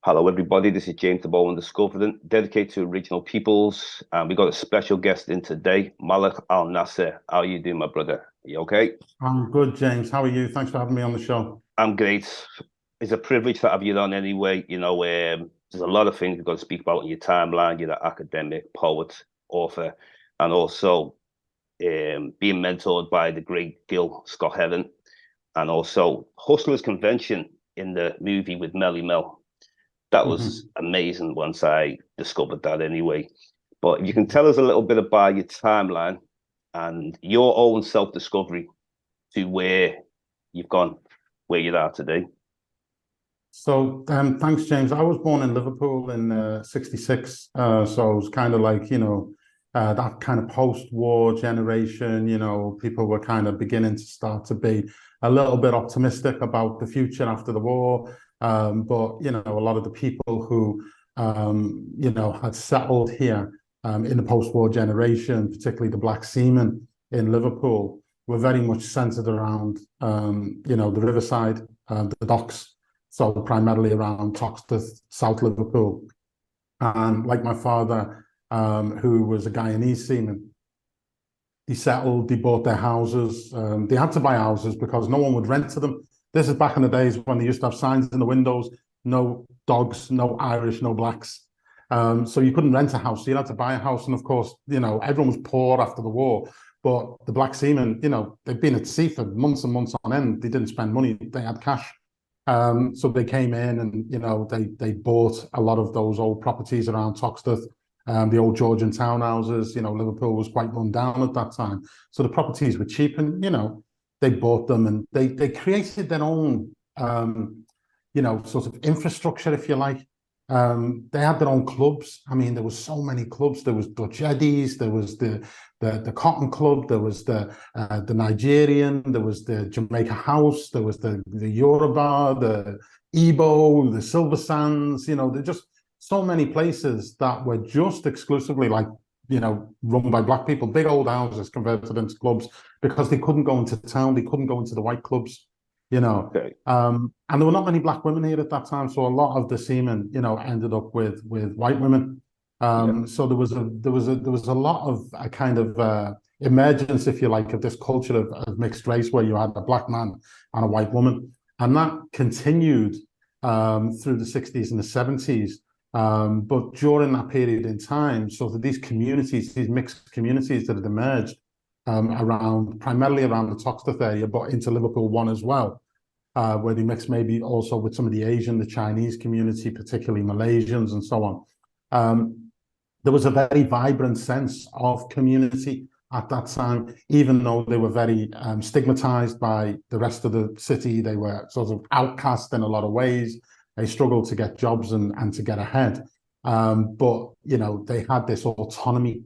Hello, everybody. This is James Diboe and Discovering, dedicated to original peoples. And we got a special guest in today, Malik Al Nasir. How are you doing, my brother? You okay? I'm good, James. How are you? Thanks for having me on the show. I'm great. It's a privilege to have you on anyway. There's a lot of things we've got to speak about in your timeline. You're an academic, poet, author, and also being mentored by the great Gil Scott-Heron, and also Hustlers Convention in the movie with Melly Mel. That was amazing once I discovered that anyway. But if you can tell us a little bit about your timeline and your own self-discovery to where you've gone, where you are today. So, thanks, James. I was born in Liverpool in '66. So it was kind of like, that kind of post-war generation, people were kind of beginning to start to be a little bit optimistic about the future after the war. But, a lot of the people who, had settled here in the post-war generation, particularly the black seamen in Liverpool, were very much centered around, the riverside, the docks, so primarily around Toxteth, South Liverpool. And like my father, who was a Guyanese seaman, he settled, he bought their houses. They had to buy houses because no one would rent to them. This is back in the days when they used to have signs in the windows, no dogs, no Irish, no blacks. So you couldn't rent a house, so you had to buy a house. And of course, everyone was poor after the war, but the black seamen, they'd been at sea for months and months on end. They didn't spend money, they had cash. So they came in and, they bought a lot of those old properties around Toxteth, the old Georgian townhouses. Liverpool was quite run down at that time. So the properties were cheap and, they bought them and they created their own, sort of infrastructure, if you like. They had their own clubs. I mean, there was so many clubs. There was Dutch Eddies, there was the Cotton Club, there was the Nigerian, there was the Jamaica House, there was the Yoruba, the Igbo, the Silver Sands. There just so many places that were just exclusively run by black people, big old houses converted into clubs because they couldn't go into town, they couldn't go into the white clubs, Okay. And there were not many black women here at that time, so a lot of the seamen, ended up with white women. So there was a lot of a kind of emergence, if you like, of this culture of mixed race where you had a black man and a white woman, and that continued through the 60s and the 70s. But during that period in time, so that these communities, these mixed communities that had emerged primarily around the Toxteth area, but into Liverpool 1 as well, where they mixed maybe also with some of the Asian, the Chinese community, particularly Malaysians and so on. There was a very vibrant sense of community at that time, even though they were very stigmatized by the rest of the city. They were sort of outcast in a lot of ways. They struggled to get jobs and to get ahead. But, they had this autonomy.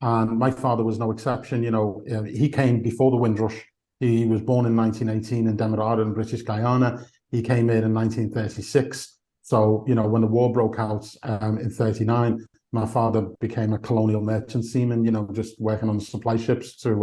And my father was no exception. He came before the Windrush. He was born in 1918 in Demerara in British Guyana. He came here in 1936. So, when the war broke out in 39, my father became a colonial merchant seaman, just working on the supply ships to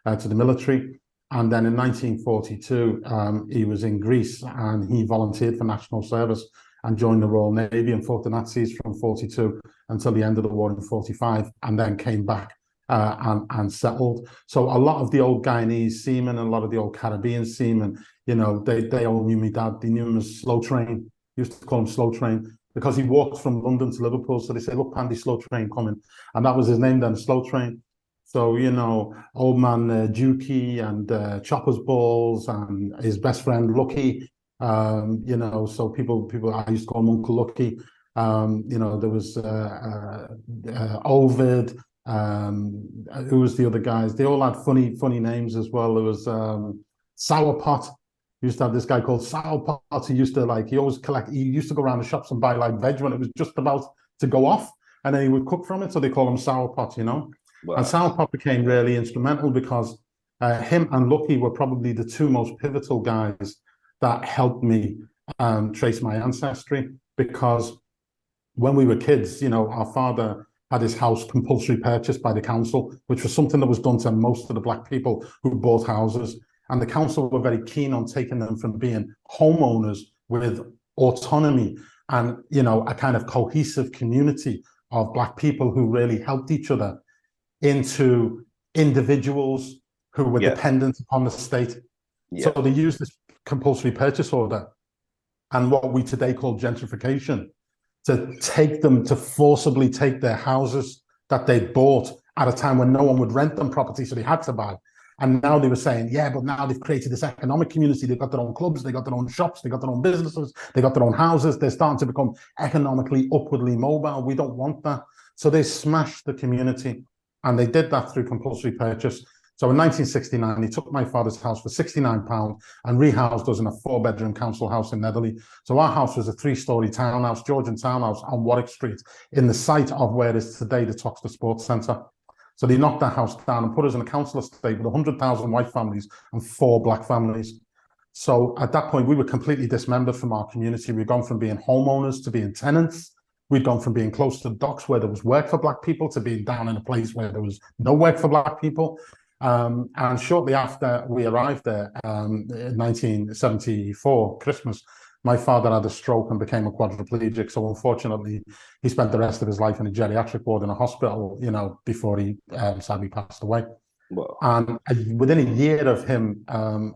the military. And then in 1942, he was in Greece and he volunteered for national service and joined the Royal Navy and fought the Nazis from 42 until the end of the war in 45, and then came back and settled. So a lot of the old Guyanese seamen and a lot of the old Caribbean seamen, they all knew me dad. They knew him as Slow Train. Used to call him Slow Train because he walked from London to Liverpool. So they say, look, Pandy, Slow Train coming. And that was his name then, Slow Train. So, old man Dukey and Chopper's Balls and his best friend Lucky, so people, I used to call him Uncle Lucky. There was Ovid, who was the other guys? They all had funny names as well. There was Sourpot. Used to have this guy called Sourpot. He used to go around the shops and buy veg when it was just about to go off, and then he would cook from it. So they call him Sourpot, Wow. And Sourpot became really instrumental because him and Lucky were probably the two most pivotal guys that helped me trace my ancestry. Because when we were kids, our father had his house compulsory purchased by the council, which was something that was done to most of the black people who bought houses. And the council were very keen on taking them from being homeowners with autonomy and, you know, a kind of cohesive community of Black people who really helped each other into individuals who were dependent upon the state. So they used this compulsory purchase order and what we today call gentrification to take them, to forcibly take their houses that they bought at a time when no one would rent them property, so they had to buy. And now they were saying, yeah, but now they've created this economic community. They've got their own clubs, they got their own shops, they got their own businesses, they got their own houses. They're starting to become economically upwardly mobile. We don't want that. So they smashed the community, and they did that through compulsory purchase. So in 1969, he took my father's house for £69 and rehoused us in a 4-bedroom council house in Netherley. So our house was a 3-storey townhouse, Georgian townhouse on Warwick Street, in the site of where is today the Toxteth Sports Centre. So they knocked that house down and put us in a council estate with 100,000 white families and 4 black families. So at that point, we were completely dismembered from our community. We'd gone from being homeowners to being tenants. We'd gone from being close to the docks where there was work for Black people to being down in a place where there was no work for Black people. And shortly after we arrived there, in 1974, Christmas, my father had a stroke and became a quadriplegic. So unfortunately, he spent the rest of his life in a geriatric ward in a hospital, you know, before he sadly passed away. Wow. And within a year of him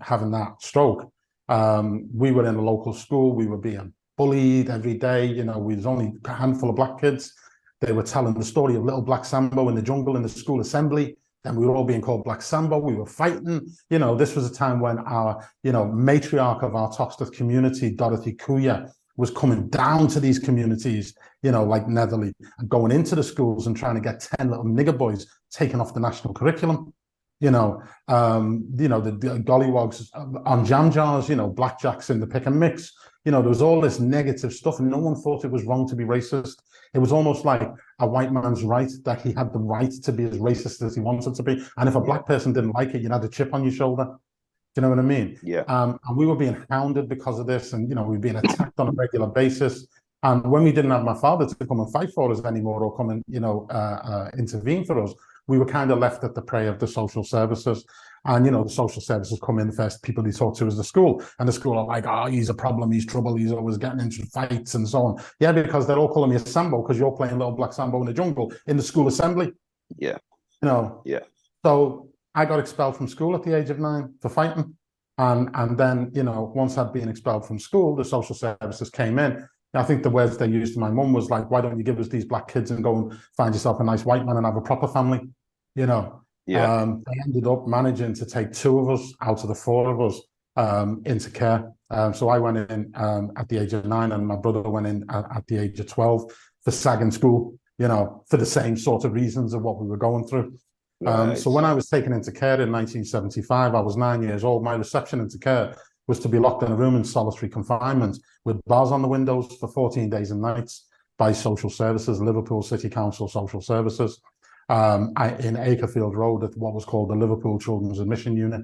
having that stroke, we were in a local school. We were being bullied every day. You know, we was only a handful of Black kids. They were telling the story of little Black Sambo in the jungle in the school assembly. And we were all being called Black Sambo. We were fighting. You know, this was a time when our, you know, matriarch of our Toxteth community, Dorothy Kuya, was coming down to these communities, you know, like Netherley, and going into the schools and trying to get 10 little nigger boys taken off the national curriculum. The gollywogs on jam jars, you know, blackjacks in the pick and mix. You know, there was all this negative stuff, and no one thought it was wrong to be racist. It was almost like a white man's right, that he had the right to be as racist as he wanted to be. And if a Black person didn't like it, you had a chip on your shoulder. Do you know what I mean? Yeah. And we were being hounded because of this, and, you know, we were being attacked on a regular basis. And when we didn't have my father to come and fight for us anymore, or come and, you know, intervene for us, we were kind of left at the prey of the social services. And, you know, the social services come in, the first people they talk to is the school. And the school are like, oh, he's a problem, he's trouble, he's always getting into fights and so on. Yeah, because they're all calling me a Sambo because you're playing little Black Sambo in the jungle in the school assembly. Yeah. You know? Yeah. So I got expelled from school at the age of 9 for fighting. And then, you know, once I'd been expelled from school, the social services came in. I think the words they used to my mum was like, why don't you give us these Black kids and go and find yourself a nice white man and have a proper family, you know? Yeah. They ended up managing to take 2 of us out of the 4 of us into care. So I went in at the age of 9, and my brother went in at the age of 12 for sagging school, you know, for the same sort of reasons of what we were going through. Nice. So when I was taken into care in 1975, I was 9 years old. My reception into care was to be locked in a room in solitary confinement with bars on the windows for 14 days and nights by social services, Liverpool City Council Social Services. In Acrefield Road at what was called the Liverpool Children's Admission Unit.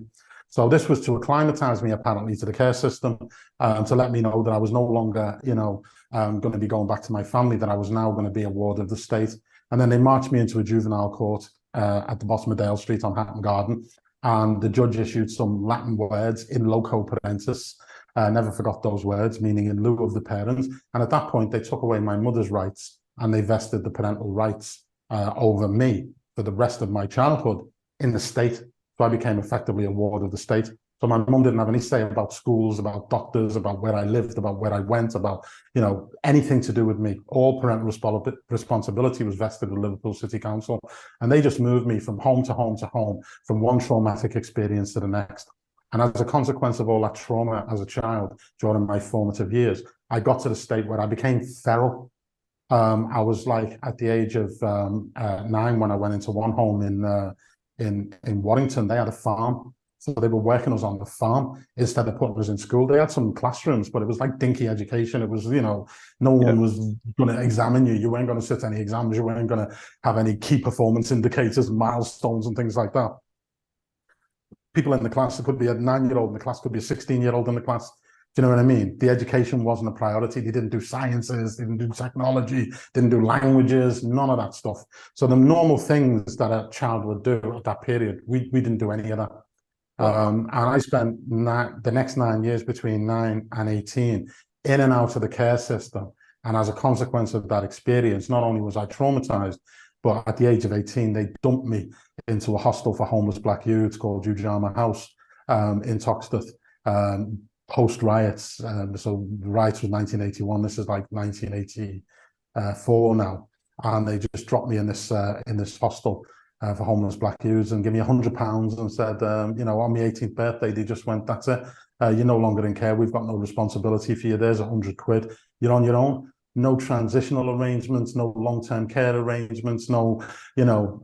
So this was to acclimatise me apparently to the care system, to let me know that I was no longer, you know, going to be going back to my family, that I was now going to be a ward of the state. And then they marched me into a juvenile court at the bottom of Dale Street on Hatton Garden, and the judge issued some Latin words in loco parentis. Never forgot those words, meaning in lieu of the parents. And at that point, they took away my mother's rights and they vested the parental rights over me for the rest of my childhood in the state. So I became effectively a ward of the state. So my mum didn't have any say about schools, about doctors, about where I lived, about where I went, about, you know, anything to do with me. All parental responsibility was vested with Liverpool City Council. And they just moved me from home to home to home, from one traumatic experience to the next. And as a consequence of all that trauma as a child during my formative years, I got to the state where I became feral. I was like at the age of 9 when I went into one home in Warrington. They had a farm, so they were working us on the farm instead of putting us in school. They had some classrooms, but it was like dinky education. It was, you know, no one was going to examine you. You weren't going to sit any exams. You weren't going to have any key performance indicators, milestones, and things like that. People in the class, it could be a 9-year-old in the class, could be a 16-year-old in the class. Do you know what I mean? The education wasn't a priority. They didn't do sciences, they didn't do technology, didn't do languages, none of that stuff. So the normal things that a child would do at that period, we didn't do any of that. And I spent the next 9 years, between 9 and 18, in and out of the care system, And as a consequence of that experience, not only was I traumatized, but at the age of 18, they dumped me into a hostel for homeless black youths called Ujama House in Toxteth, post riots. So the riots was 1981. This is like 1984 now, and they just dropped me in this hostel for homeless black youths and give me £100 and said, you know, on my 18th birthday, they just went, that's it. You're no longer in care. We've got no responsibility for you. There's £100. You're on your own. No transitional arrangements, no long-term care arrangements, no, you know,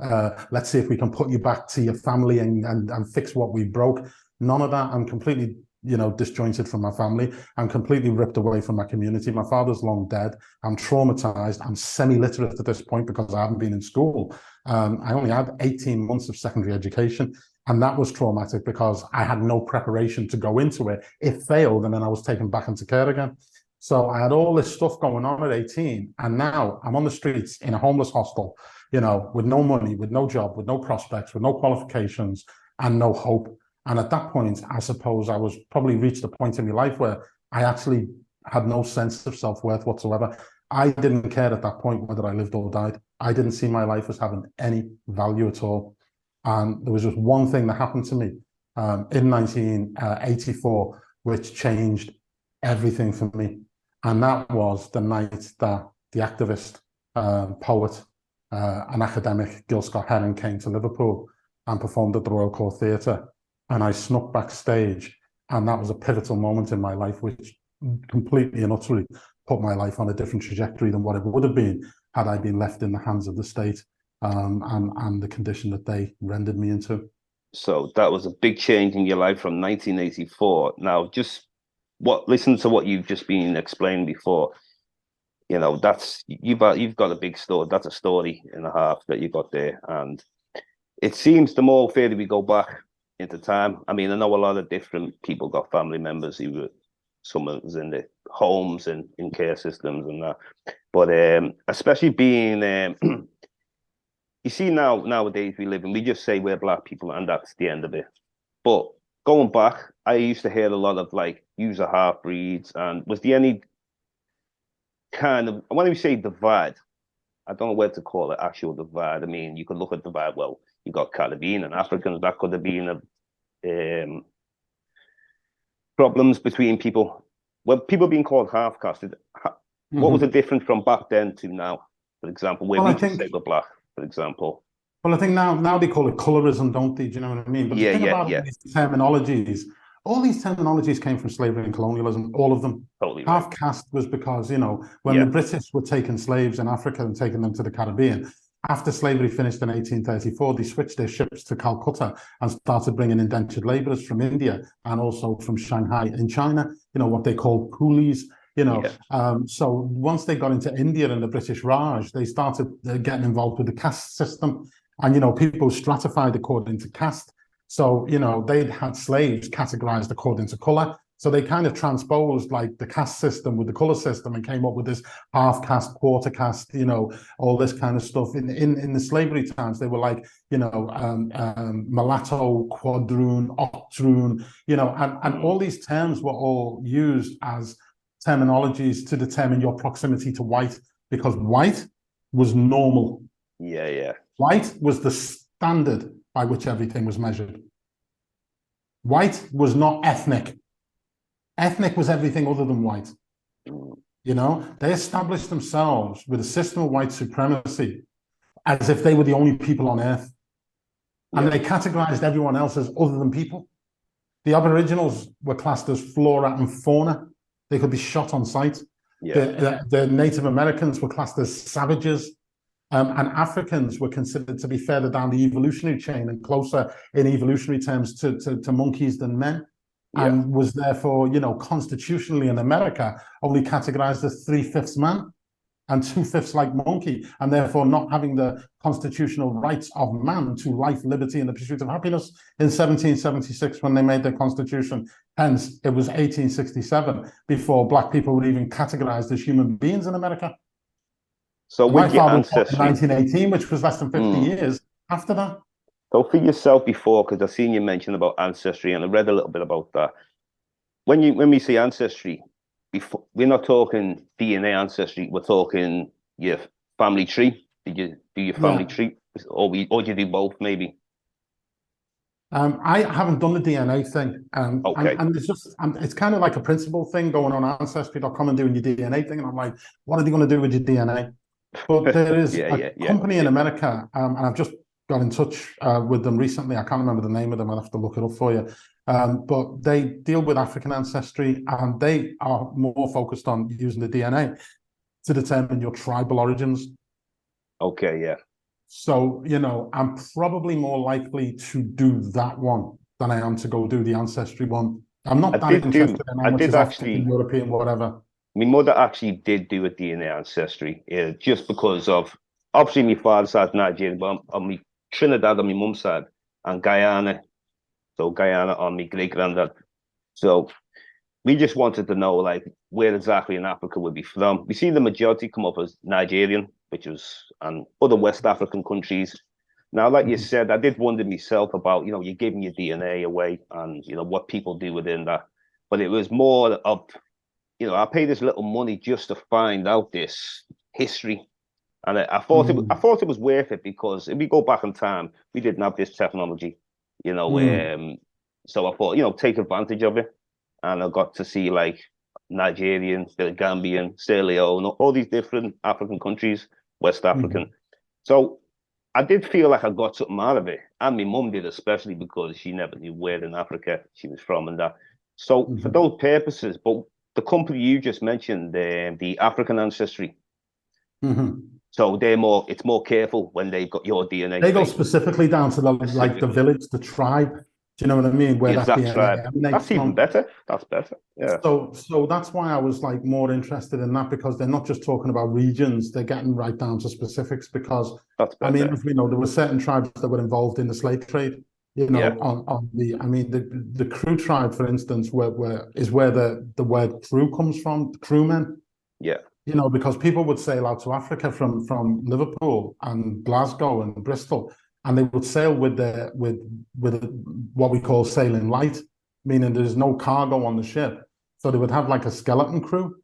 let's see if we can put you back to your family and fix what we broke. None of that. I'm completely, you know, disjointed from my family. I'm completely ripped away from my community. My father's long dead. I'm traumatized. I'm semi-literate at this point because I haven't been in school. I only had 18 months of secondary education. And that was traumatic because I had no preparation to go into it. It failed, and then I was taken back into care again. So I had all this stuff going on at 18, and now I'm on the streets in a homeless hostel, you know, with no money, with no job, with no prospects, with no qualifications, and no hope. And at that point, I suppose I was probably reached a point in my life where I actually had no sense of self-worth whatsoever. I didn't care at that point whether I lived or died. I didn't see my life as having any value at all. And there was just one thing that happened to me in 1984, which changed everything for me. And that was the night that the activist, poet, and academic Gil Scott-Heron came to Liverpool and performed at the Royal Court Theatre. And I snuck backstage. And that was a pivotal moment in my life, which completely and utterly put my life on a different trajectory than what it would have been had I been left in the hands of the state and the condition that they rendered me into. So that was a big change in your life from 1984. Now, just listen to what you've just been explained before. You know, that's you've got a big story. That's a story and a half that you got there. And it seems the more further we go back into time, I mean, I know a lot of different people got family members who were, someone's in the homes and in care systems and that. But especially being you see nowadays we live in, we just say we're black people and that's the end of it. But going back, I used to hear a lot of like user half breeds, and was there any kind of, when we say divide, I don't know where to call it actual divide. I mean, you could look at divide, well, you got Caribbean and Africans, that could have been problems between people. Well, people being called half casted. What was the difference from back then to now, for example, where we just say we're black, for example? Well, I think now they call it colorism, don't they? Do you know what I mean? But the thing about these terminologies, all these terminologies came from slavery and colonialism, all of them. Totally right. Half caste was because, you know, when the British were taking slaves in Africa and taking them to the Caribbean, after slavery finished in 1834, they switched their ships to Calcutta and started bringing indentured laborers from India and also from Shanghai in China, you know, what they called coolies. You know, so once they got into India and the British Raj, they started getting involved with the caste system. And, you know, people stratified according to caste. So, you know, they'd had slaves categorized according to color. So they kind of transposed like the caste system with the color system and came up with this half caste, quarter caste, you know, all this kind of stuff. In the slavery times, they were like, you know, mulatto, quadroon, octoroon, you know, and all these terms were all used as terminologies to determine your proximity to white, because white was normal. White was the standard by which everything was measured. White was not ethnic. Ethnic was everything other than white. You know, they established themselves with a system of white supremacy as if they were the only people on earth. And they categorized everyone else as other than people. The Aboriginals were classed as flora and fauna. They could be shot on sight. The Native Americans were classed as savages. And Africans were considered to be further down the evolutionary chain and closer in evolutionary terms to monkeys than men. And was therefore, you know, constitutionally in America only categorized as 3/5 man and 2/5 like monkey, and therefore not having the constitutional rights of man to life, liberty, and the pursuit of happiness in 1776 when they made their constitution. Hence, it was 1867 before black people were even categorized as human beings in America. So and with your ancestry, 1918, which was less than 50 years after that. So for yourself before, because I've seen you mention about ancestry, and I read a little bit about that. When we say ancestry, before, we're not talking DNA ancestry. We're talking your family tree. Did you do your family Yeah. tree, or do you do both? Maybe. I haven't done the DNA thing, Okay. and it's just it's kind of like a principle thing going on Ancestry.com and doing your DNA thing, and I'm like, what are they going to do with your DNA? But there is Yeah, a yeah, yeah, company in America, and I've just got in touch with them recently. I can't remember the name of them. I'll have to look it up for you. But they deal with African ancestry, and they are more focused on using the DNA to determine your tribal origins. Okay, yeah. So, I'm probably more likely to do that one than I am to go do the ancestry one. I'm I not that did do. interested in how I much did is African, actually. European, whatever. My mother actually did do a DNA ancestry, just because of obviously my father's side Nigerian, but on my Trinidad on my mum's side, and Guyana. So Guyana on my great granddad. So we just wanted to know like where exactly in Africa would be from. We see the majority come up as Nigerian, which was and other West African countries. Now, like you Mhm. said, I did wonder myself about, you're giving your DNA away and what people do within that. But it was more of, I pay this little money just to find out this history. And I Mm. thought it was worth it because if we go back in time, we didn't have this technology, you know. Mm. So I thought, take advantage of it, and I got to see like Nigerian, the Gambian, Sierra Leone, all these different African countries, West African. Mhm. So I did feel like I got something out of it, and my mum did, especially because she never knew where in Africa she was from and that. So for Mhm. those purposes, but the company you just mentioned, the African ancestry, Mhm. so it's more careful when they've got your DNA, They go say specifically down to the specifically. village, the tribe. Do you know what I mean? The Where that exact tribe. DNA emanates That's even from. better. That's better. Yeah, So that's why I was like more interested in that, because they're not just talking about regions, they're getting right down to specifics. Because that's I mean, better. as we know, there were certain tribes that were involved in the slave trade. Yeah, On I mean, the Crew tribe, for instance, is where the word crew comes from, crewmen. yeah, Because people would sail out to Africa from Liverpool and Glasgow and Bristol, and they would sail with what we call sailing light, meaning there's no cargo on the ship. So they would have like a skeleton crew,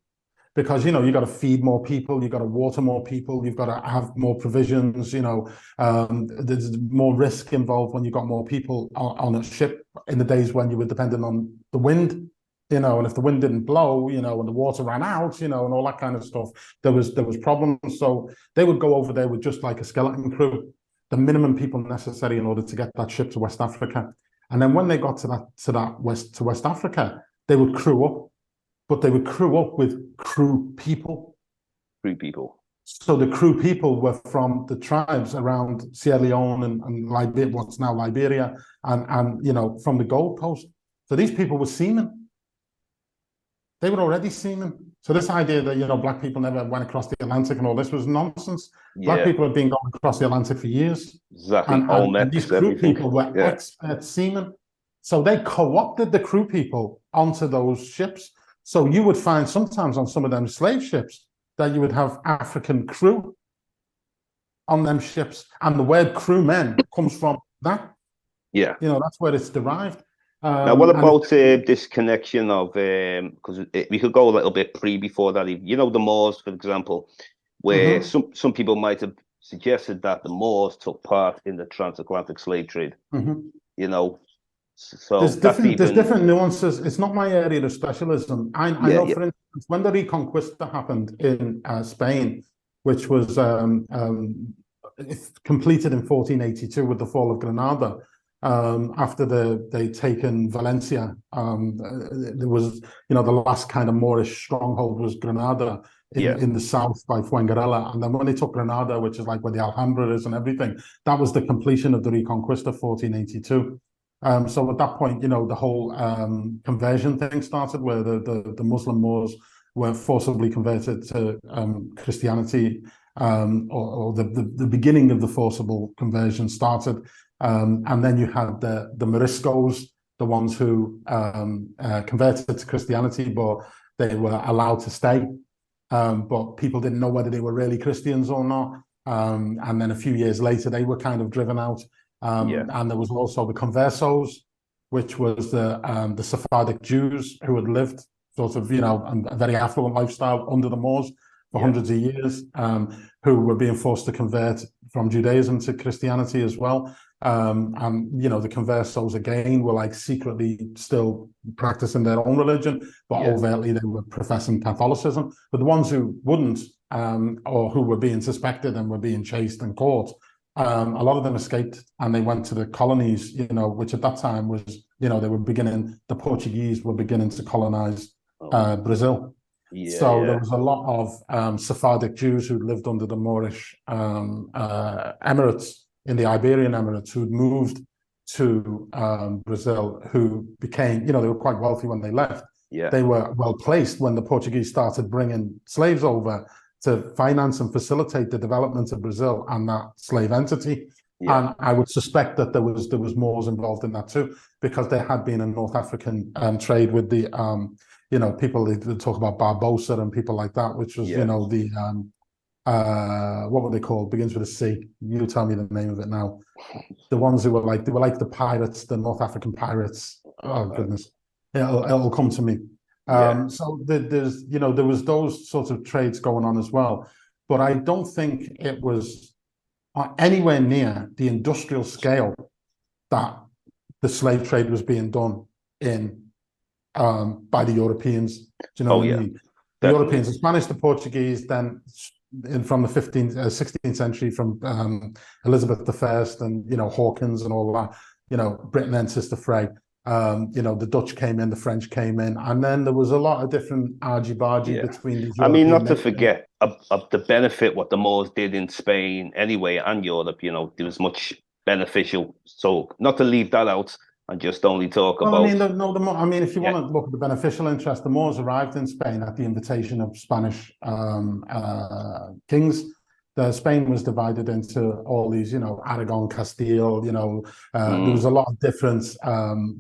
because you got to feed more people, you got to water more people, you've got to have more provisions. There's more risk involved when you got more people on a ship in the days when you were dependent on the wind. And if the wind didn't blow, and the water ran out, and all that kind of stuff, there was problems. So they would go over there with just like a skeleton crew, the minimum people necessary in order to get that ship to West Africa. And then when they got to West Africa, they would crew up, but they would crew up with crew people. three people. So the crew people were from the tribes around Sierra Leone and Liberia, what's now Liberia, and from the Gold Coast. So these people were seamen. They were already seamen. So this idea that black people never went across the Atlantic and all this was nonsense. Black Yeah, people had been going across the Atlantic for years, exactly. and these Olmecs, crew everything. people were Yeah, expert seamen. So they co-opted the crew people onto those ships. So you would find sometimes on some of them slave ships that you would have African crew on them ships, and the word crewmen comes from that. yeah. That's where it's derived. Now, what And about this connection of because we could go a little bit before that. The Moors, for example, where Mhm, some people might have suggested that the Moors took part in the transatlantic slave trade. mhm. You know, so that's There's even different nuances. It's not my area of specialism. I yeah, know, yeah, for instance, when the Reconquista happened in Spain, which was completed in 1482 with the fall of Granada, after they'd taken Valencia. There was, the last kind of Moorish stronghold was Granada yeah, in the south by Fuengirola. And then when they took Granada, which is like where the Alhambra is and everything, that was the completion of the Reconquista, 1482. So at that point, the whole conversion thing started, where the Muslim Moors were forcibly converted to Christianity, or the beginning of the forcible conversion started. And then you had the Moriscos, the ones who converted to Christianity, but they were allowed to stay. But people didn't know whether they were really Christians or not. And then a few years later, they were kind of driven out. yeah, And there was also the conversos, which was the Sephardic Jews who had lived sort of, a very affluent lifestyle under the Moors for hundreds of years, who were being forced to convert from Judaism to Christianity as well. And, the conversos again were like secretly still practicing their own religion, but overtly they were professing Catholicism. But the ones who wouldn't, or who were being suspected and were being chased and caught, a lot of them escaped and they went to the colonies, which at that time was, the Portuguese were beginning to colonize Brazil. So there was a lot of Sephardic Jews who lived under the Moorish emirates in the Iberian Emirates, who'd moved to Brazil, who became, they were quite wealthy when they left. They were well placed when the Portuguese started bringing slaves over to finance and facilitate the development of Brazil and that slave entity. And I would suspect that there was Moors involved in that too, because there had been a North African trade with the people. They talk about Barbosa and people like that, which was what were they called? Begins with a C. You tell me the name of it now. The ones who were like the pirates, the North African pirates. Oh goodness, it'll come to me. So there's there was those sorts of trades going on as well, but I don't think it was anywhere near the industrial scale that the slave trade was being done in by the Europeans. Do you know what I mean? The Europeans, the Spanish, the Portuguese, then from the 16th century, from Elizabeth I and Hawkins and all that. Britain enters the fray. The Dutch came in, the French came in, and then there was a lot of different argy-bargy between these. I mean, not to forget of the benefit what the Moors did in Spain anyway and Europe. There was much beneficial. So not to leave that out and just only talk about. I mean, if you want to look at the beneficial interest, the Moors arrived in Spain at the invitation of Spanish kings. Spain was divided into all these, Aragon, Castile. There was a lot of different.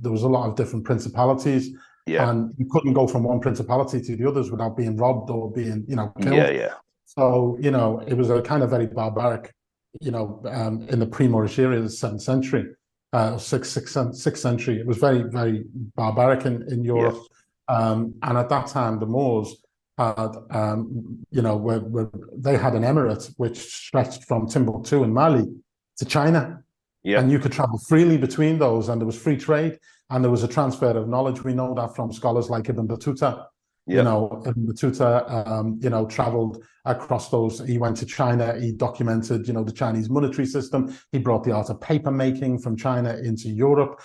There was a lot of different principalities, and you couldn't go from one principality to the others without being robbed or being, killed. So it was a kind of very barbaric, in the pre-Moorish era, the 7th century, 6th century. It was very, very barbaric in Europe, and at that time the Moors had, they had an emirate which stretched from Timbuktu in Mali to China, and you could travel freely between those, and there was free trade, and there was a transfer of knowledge. We know that from scholars like Ibn Battuta. Ibn Battuta, traveled across those. He went to China. He documented, the Chinese monetary system. He brought the art of paper making from China into Europe.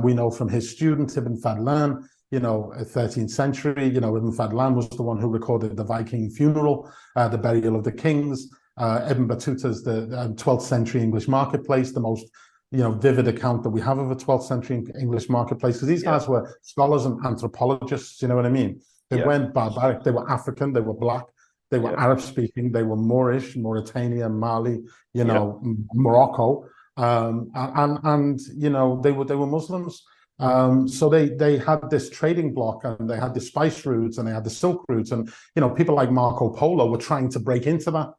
We know from his student Ibn Fadlan, 13th century, Ibn Fadlan was the one who recorded the Viking funeral, the burial of the kings. Ibn Battuta's the 12th century English marketplace, the most, vivid account that we have of a 12th century English marketplace, because these guys were scholars and anthropologists, you know what I mean? They weren't barbaric, they were African, they were black, they were Arab speaking, they were Moorish, Mauritania, Mali, Morocco, and they were Muslims. So they had this trading block, and they had the spice routes, and they had the silk routes, and people like Marco Polo were trying to break into that.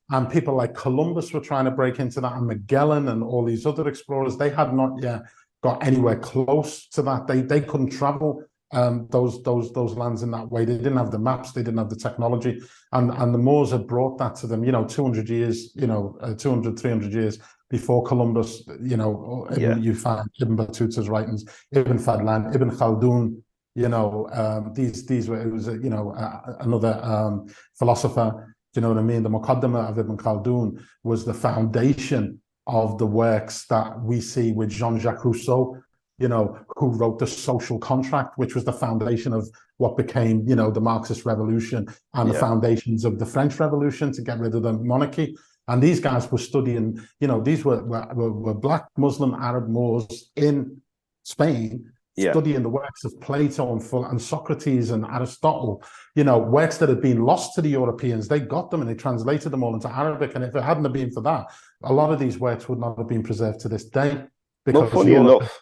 And people like Columbus were trying to break into that, and Magellan and all these other explorers. They had not yet got anywhere close to that. They couldn't travel those lands in that way. They didn't have the maps, they didn't have the technology, and the Moors had brought that to them. 200 years, 200, 300 years before Columbus. You find Ibn Battuta's writings, Ibn Fadlan, Ibn Khaldun. These were, it was another philosopher. Do you know what I mean? The Muqaddimah of Ibn Khaldun was the foundation of the works that we see with Jean-Jacques Rousseau, who wrote The Social Contract, which was the foundation of what became, the Marxist Revolution and the foundations of the French Revolution to get rid of the monarchy. And these guys were studying, these were black Muslim Arab Moors in Spain, studying the works of Plato and Socrates and Aristotle, works that had been lost to the Europeans. They got them and they translated them all into Arabic. And if it hadn't have been for that, a lot of these works would not have been preserved to this day. Because funny enough,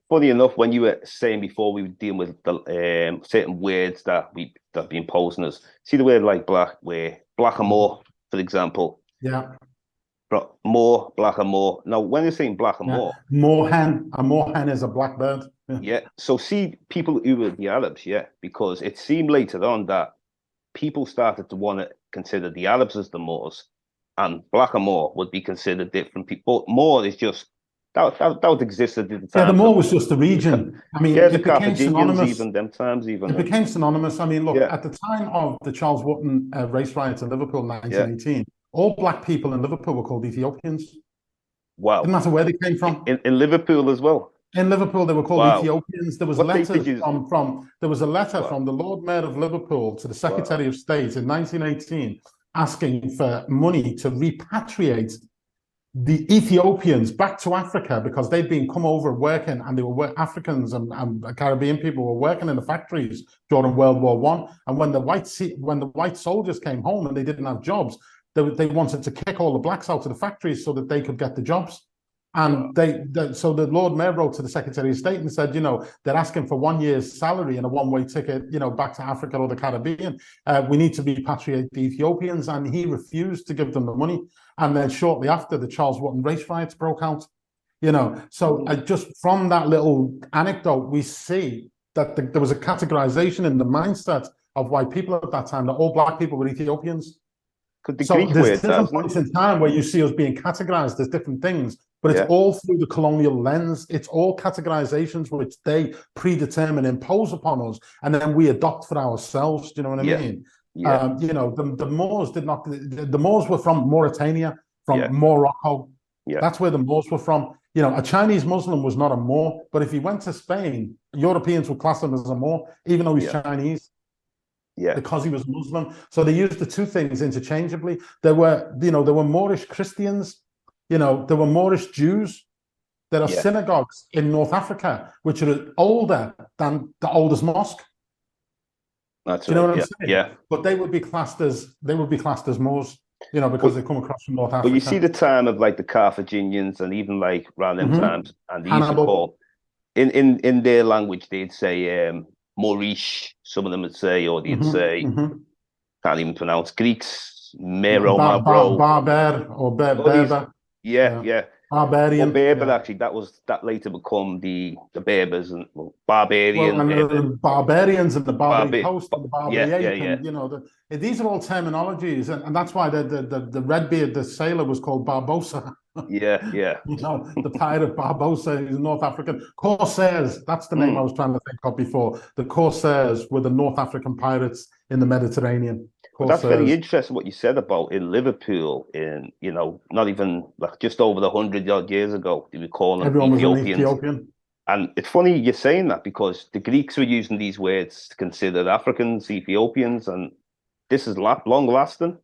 when you were saying before, we were dealing with the certain words that have been posing us. See the word like black, where blackamoor, for example. More, black and more. Now, when you're saying black and more, moorhen, a moorhen is a black bird. yeah. So see, people who were the Arabs, yeah, because it seemed later on that people started to want to consider the Arabs as the Moors, and black and more would be considered different people. Moor is just that existed at the time. Yeah, the Moor was just the region. I mean, yeah, the it became Carthaginians, synonymous. even them times, even It became synonymous. I mean, look, yeah. at the time of the Charles Wotton race riots in Liverpool in 1918, all black people in Liverpool were called Ethiopians. Wow. Didn't matter where they came from. In Liverpool as well. In Liverpool, they were called Ethiopians. There was letters there was a letter from the Lord Mayor of Liverpool to the Secretary of State in 1918 asking for money to repatriate the Ethiopians back to Africa because they'd been come over working, and they were Africans and Caribbean people were working in the factories during World War One. And when the white soldiers came home and they didn't have jobs, they wanted to kick all the blacks out of the factories so that they could get the jobs. And so the Lord Mayor wrote to the Secretary of State and said, you know, they're asking for 1 year's salary and a one-way ticket, you know, back to Africa or the Caribbean. We need to repatriate the Ethiopians. And he refused to give them the money. And then shortly after, the Charles Wotton race riots broke out, you know. So just from that little anecdote, we see that there was a categorization in the mindset of white people at that time, that all black people were Ethiopians. So there's different points in time where you see us being categorized as different things, but it's all through the colonial lens. It's all categorizations which they predetermine, impose upon us, and then we adopt for ourselves. Do you know what I mean? Yeah. You know, the Moors did not. The Moors were from Mauritania, from Morocco. Yeah. That's where the Moors were from. You know, a Chinese Muslim was not a Moor, but if he went to Spain, Europeans would class him as a Moor, even though he's Chinese. Yeah, because he was Muslim. So they used the two things interchangeably. There were, you know, there were Moorish Christians, you know, there were Moorish Jews. There are synagogues in North Africa which are older than the oldest mosque. That's Do you know what I'm saying? Yeah. But they would be classed as Moors, you know, because they come across from North Africa. But you see the time of like the Carthaginians and even like around them times, and they used to call in their language they'd say Maurice, some of them would say, or they'd say, can't even pronounce Greeks, Mero, Barber or Berber. Yeah. Barbarian. Or Berber, actually, that later become the Berbers and barbarian. Well, and the barbarians and the Barbary Coast and the Barbary Ape, and you know, these are all terminologies, and that's why the Redbeard, the sailor, was called Barbosa. Yeah. You know, the pirate Barbosa is North African. Corsairs, that's the name I was trying to think of before. The Corsairs were the North African pirates in the Mediterranean. Well, that's very interesting what you said about in Liverpool, in, you know, not even like just over 100 years ago, they were calling everyone Ethiopians. Was an Ethiopian. And it's funny you're saying that because the Greeks were using these words to consider Africans, Ethiopians, and this is long lasting.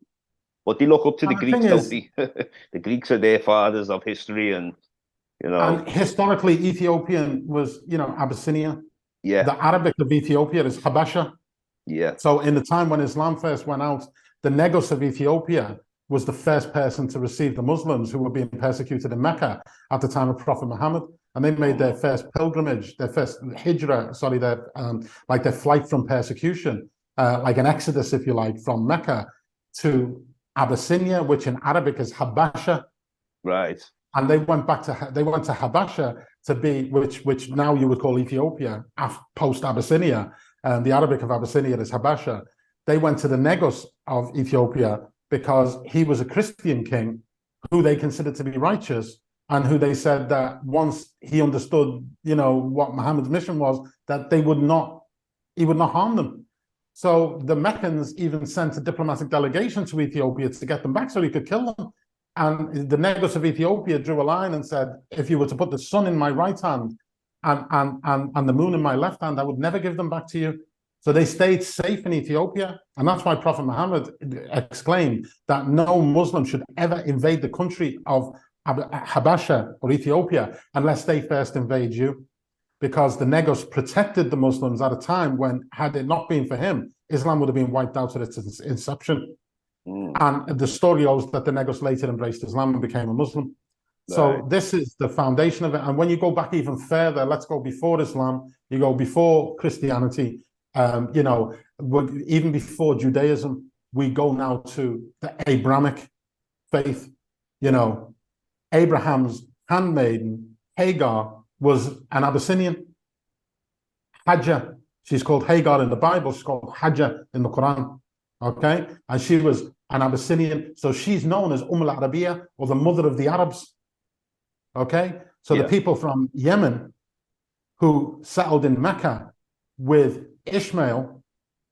But they look up to the Greeks, don't they? The Greeks are their fathers of history, and you know. And historically, Ethiopian was, you know, Abyssinia. Yeah. The Arabic of Ethiopia is Habasha. Yeah. So in the time when Islam first went out, the Negus of Ethiopia was the first person to receive the Muslims who were being persecuted in Mecca at the time of Prophet Muhammad. And they made their first pilgrimage, their first hijrah, like their flight from persecution, like an exodus, if you like, from Mecca to Abyssinia, which in Arabic is Habasha. Right. And they went to Habasha to be, which now you would call Ethiopia, post Abyssinia. And the Arabic of Abyssinia is Habasha. They went to the Negus of Ethiopia because he was a Christian king who they considered to be righteous, and who they said that once he understood, you know, what Muhammad's mission was, that he would not harm them. So the Meccans even sent a diplomatic delegation to Ethiopia to get them back so he could kill them. And the Negus of Ethiopia drew a line and said, if you were to put the sun in my right hand and the moon in my left hand, I would never give them back to you. So they stayed safe in Ethiopia. And that's why Prophet Muhammad exclaimed that no Muslim should ever invade the country of Habasha or Ethiopia unless they first invade you. Because the Negus protected the Muslims at a time when, had it not been for him, Islam would have been wiped out at its inception. And the story goes that the Negus later embraced Islam and became a Muslim. Right. So this is the foundation of it. And when you go back even further, let's go before Islam, you go before Christianity, you know, even before Judaism, we go now to the Abrahamic faith. You know, Abraham's handmaiden, Hagar, was an Abyssinian. Hajar, she's called Hagar in the Bible, she's called Hajar in the Quran. Okay, and she was an Abyssinian, so she's known as al Arabiya, or the mother of the Arabs. Okay, so the people from Yemen who settled in Mecca with Ishmael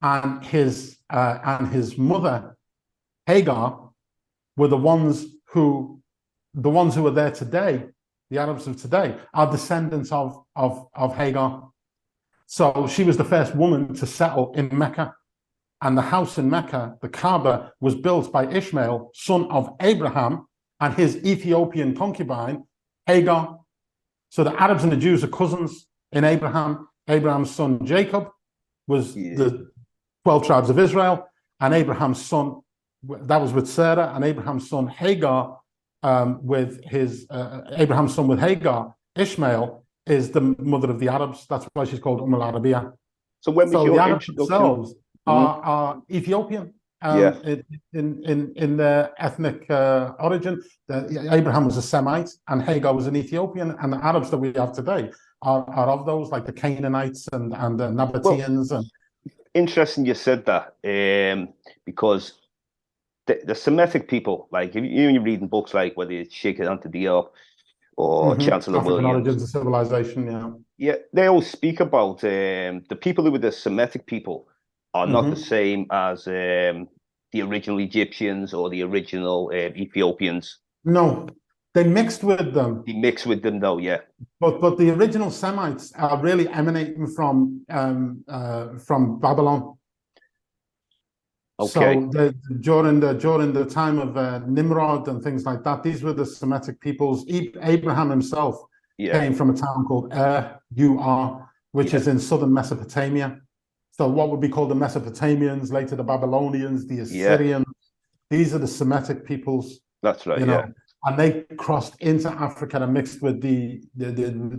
and his mother Hagar were the ones who are there today. The Arabs of today are descendants of Hagar. So she was the first woman to settle in Mecca. And the house in Mecca, the Kaaba, was built by Ishmael, son of Abraham, and his Ethiopian concubine, Hagar. So the Arabs and the Jews are cousins in Abraham. Abraham's son, Jacob, was the 12 tribes of Israel. And Abraham's son, that was with Sarah, and Abraham's son, Hagar, Abraham's son with Hagar, Ishmael, is the mother of the Arabs. That's why she's called Arabiya. So when was the your Arabs introduction? Themselves are Ethiopian in their ethnic origin. Abraham was a Semite and Hagar was an Ethiopian, and the Arabs that we have today are of those, like the Canaanites and the Nabateans. Well, interesting you said that, because the Semitic people, like if you're reading books like whether it's Sheikh Anta Diop or Chancellor African Williams, Origins of Civilization, they always speak about the people who were the Semitic people are not the same as the original Egyptians or the original Ethiopians. No, they mixed with them. They mixed with them, though, yeah. But the original Semites are really emanating from Babylon. Okay. So during the time of Nimrod and things like that, these were the Semitic peoples. Abraham himself came from a town called Ur, which is in southern Mesopotamia. So what would be called the Mesopotamians, later the Babylonians, the Assyrians. These are the Semitic peoples. That's right, And they crossed into Africa and mixed with the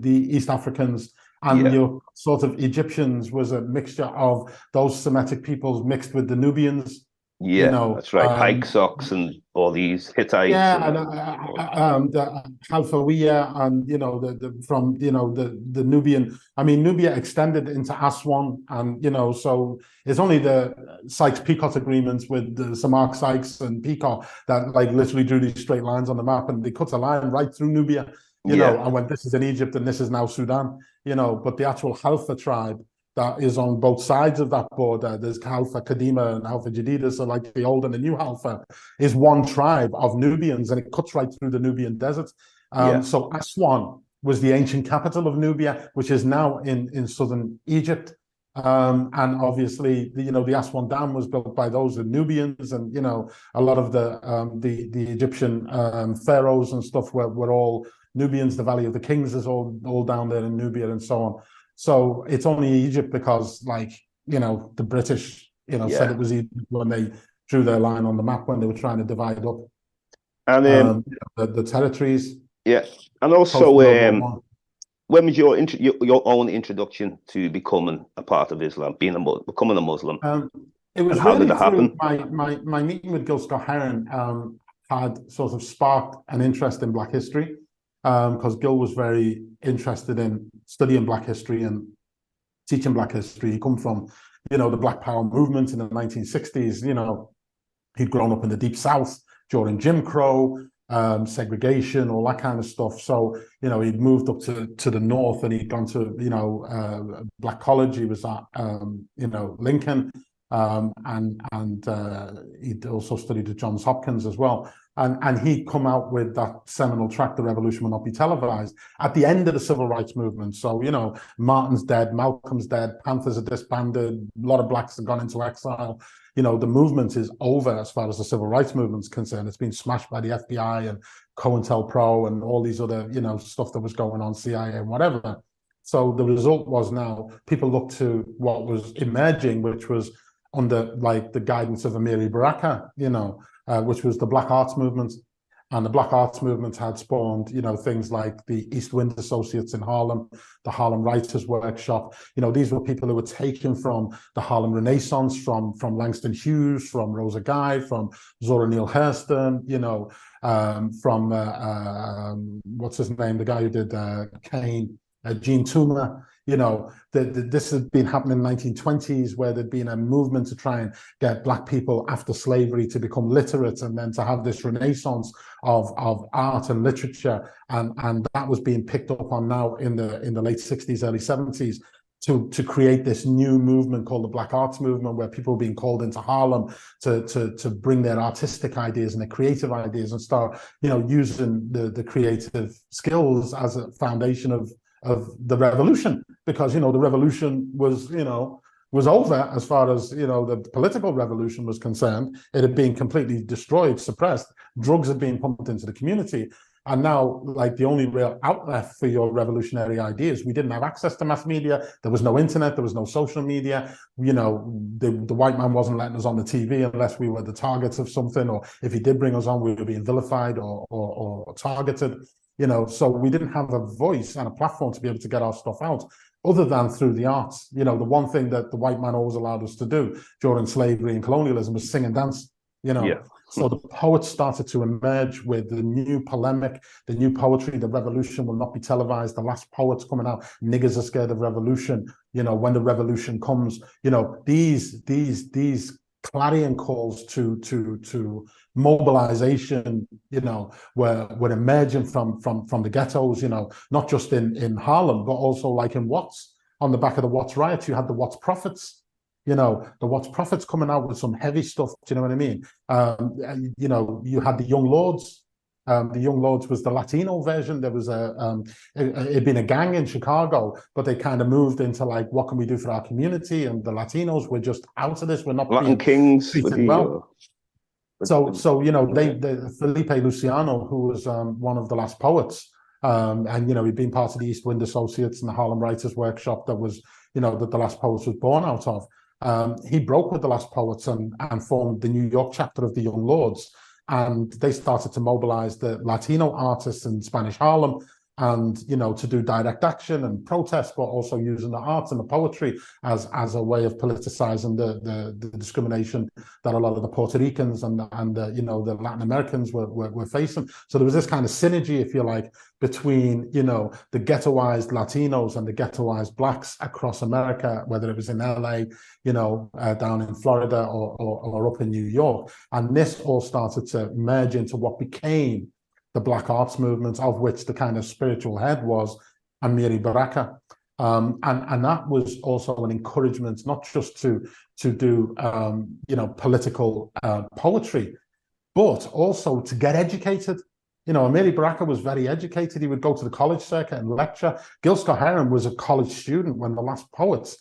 East Africans. And your sort of Egyptians was a mixture of those Semitic peoples mixed with the Nubians. That's right. Hyksos and all these Hittites. The Alphawiya and the Nubian. I mean, Nubia extended into Aswan, and so it's only the Sykes-Picot agreements with the Samark Sykes and Picot that like literally drew these straight lines on the map, and they cut a line right through Nubia. And when this is in Egypt and this is now Sudan. But the actual Halfa tribe that is on both sides of that border, there's Halfa Kadima and Halfa Jadida, so like the old and the new Halfa, is one tribe of Nubians, and it cuts right through the Nubian desert. So Aswan was the ancient capital of Nubia, which is now in southern Egypt. And obviously, the Aswan Dam was built by those Nubians, and a lot of the Egyptian pharaohs and stuff were all Nubians. The Valley of the Kings is all down there in Nubia and so on. So it's only Egypt because, the British, said it was Egypt when they drew their line on the map when they were trying to divide up and the territories. Yeah, and also, when was your own introduction to becoming a part of Islam, becoming a Muslim? It was how really did it happen? My meeting with Gil Scott-Heron had sort of sparked an interest in Black history. Because Gil was very interested in studying Black history and teaching Black history. He come from, the Black Power movement in the 1960s. He'd grown up in the Deep South during Jim Crow, segregation, all that kind of stuff. So, he'd moved up to the north, and he'd gone to, Black College. He was at, Lincoln, and he'd also studied at Johns Hopkins as well. And he'd come out with that seminal tract, The Revolution Will Not Be Televised, at the end of the civil rights movement. So, Martin's dead, Malcolm's dead, Panthers are disbanded, a lot of blacks have gone into exile. The movement is over as far as the civil rights movement's concerned. It's been smashed by the FBI and COINTELPRO and all these other, stuff that was going on, CIA and whatever. So the result was now people looked to what was emerging, which was under the guidance of Amiri Baraka, which was the Black Arts Movement. And the Black Arts Movement had spawned, things like the East Wind Associates in Harlem, the Harlem Writers Workshop. These were people who were taken from the Harlem Renaissance, from Langston Hughes, from Rosa Guy, from Zora Neale Hurston, what's his name, the guy who did Kane, Gene Toomer. This had been happening in the 1920s, where there'd been a movement to try and get black people after slavery to become literate, and then to have this renaissance of art and literature, and that was being picked up on now in the late 60s, early 70s. To create this new movement called the Black Arts Movement, where people were being called into Harlem to bring their artistic ideas and their creative ideas and start, using the creative skills as a foundation of the revolution. Because, the revolution was over as far as, the political revolution was concerned. It had been completely destroyed, suppressed. Drugs had been pumped into the community. And now, like, the only real outlet for your revolutionary ideas, we didn't have access to mass media. There was no internet. There was no social media. The white man wasn't letting us on the TV unless we were the targets of something, or if he did bring us on, we were being vilified or targeted. So we didn't have a voice and a platform to be able to get our stuff out, other than through the arts. The one thing that the white man always allowed us to do during slavery and colonialism was sing and dance. Yeah. So the poets started to emerge with the new polemic, the new poetry. The revolution will not be televised. The last poets coming out, niggers are scared of revolution. When the revolution comes, these clarion calls to mobilization, were emerging from the ghettos. Not just in Harlem, but also like in Watts. On the back of the Watts riots, you had the Watts Prophets. The Watts Prophets coming out with some heavy stuff. Do you know what I mean? You had the Young Lords. The Young Lords was the Latino version. There was it'd been a gang in Chicago, but they kind of moved into like, what can we do for our community? And the Latinos were just out of this. We're not Latin Kings treated well. So Felipe Luciano, who was one of the last poets, and he'd been part of the East Wind Associates and the Harlem Writers Workshop that was, that the Last Poets was born out of. He broke with the Last Poets and formed the New York chapter of the Young Lords, and they started to mobilize the Latino artists in Spanish Harlem, and to do direct action and protest, but also using the arts and the poetry as a way of politicizing the discrimination that a lot of the Puerto Ricans and the Latin Americans were facing. So there was this kind of synergy, if you like, between the ghettoized Latinos and the ghettoized blacks across America, whether it was in LA, down in Florida or up in New York. And this all started to merge into what became the Black Arts Movement, of which the kind of spiritual head was Amiri Baraka. And that was also an encouragement, not just to do political poetry, but also to get educated. Amiri Baraka was very educated. He would go to the college circuit and lecture. Gil Scott-Heron was a college student when the Last Poets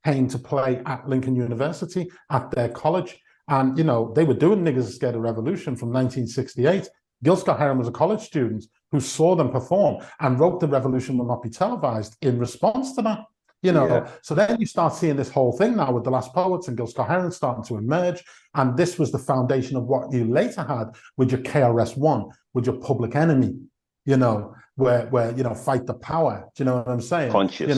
came to play at Lincoln University at their college. And, they were doing Niggers Are Scared of Revolution from 1968. Gil Scott-Heron was a college student who saw them perform and wrote The Revolution Will Not Be Televised in response to that. So then you start seeing this whole thing now with the Last Poets and Gil Scott-Heron starting to emerge. And this was the foundation of what you later had with your KRS-One, with your Public Enemy, where Fight the Power. Do you know what I'm saying? Conscious.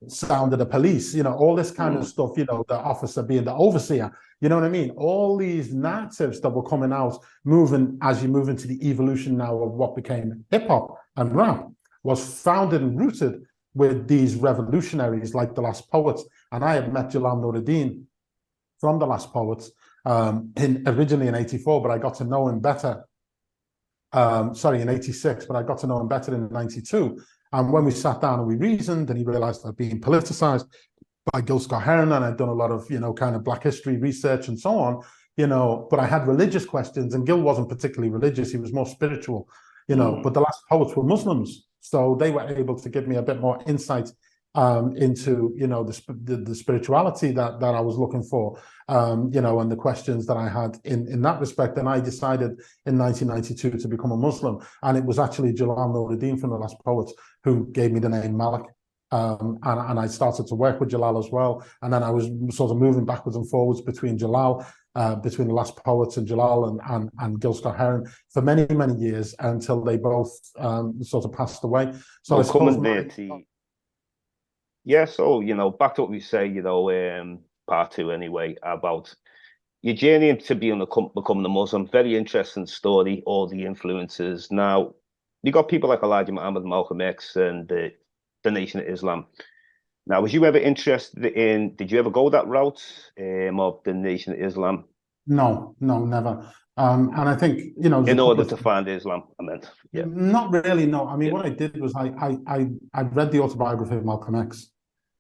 Sound of the Police, all this kind of stuff, the officer being the overseer. You know what I mean? All these narratives that were coming out, moving as you move into the evolution now of what became hip hop and rap, was founded and rooted with these revolutionaries like the Last Poets. And I had met Jalal Nuruddin from the Last Poets originally in '84, but I got to know him better. In '86, but I got to know him better in '92. And when we sat down and we reasoned, and he realized I'd been politicized by Gil Scott-Heron, and I'd done a lot of, kind of Black history research and so on, but I had religious questions, and Gil wasn't particularly religious. He was more spiritual, but the Last Poets were Muslims. So they were able to give me a bit more insight into, the spirituality that I was looking for, and the questions that I had in that respect. And I decided in 1992 to become a Muslim. And it was actually Jalal Nuruddin from the Last Poets who gave me the name Malik. And I started to work with Jalal as well. And then I was sort of moving backwards and forwards between Jalal, between the Last Poets and Jalal and Gil Scott-Heron for many, many years until they both sort of passed away. So well, coming there to... Yeah, so, back to what we say, part two anyway, about your journey into becoming a Muslim, very interesting story, all the influences. Now, you got people like Elijah Muhammad, Malcolm X, and the Nation of Islam. Now, was you ever interested in, did you ever go that route of the Nation of Islam? No, no, never. And I think, there's a In couple order of to find Islam, I meant. Yeah. not really, no. I mean, Yeah. what I did was I read the autobiography of Malcolm X.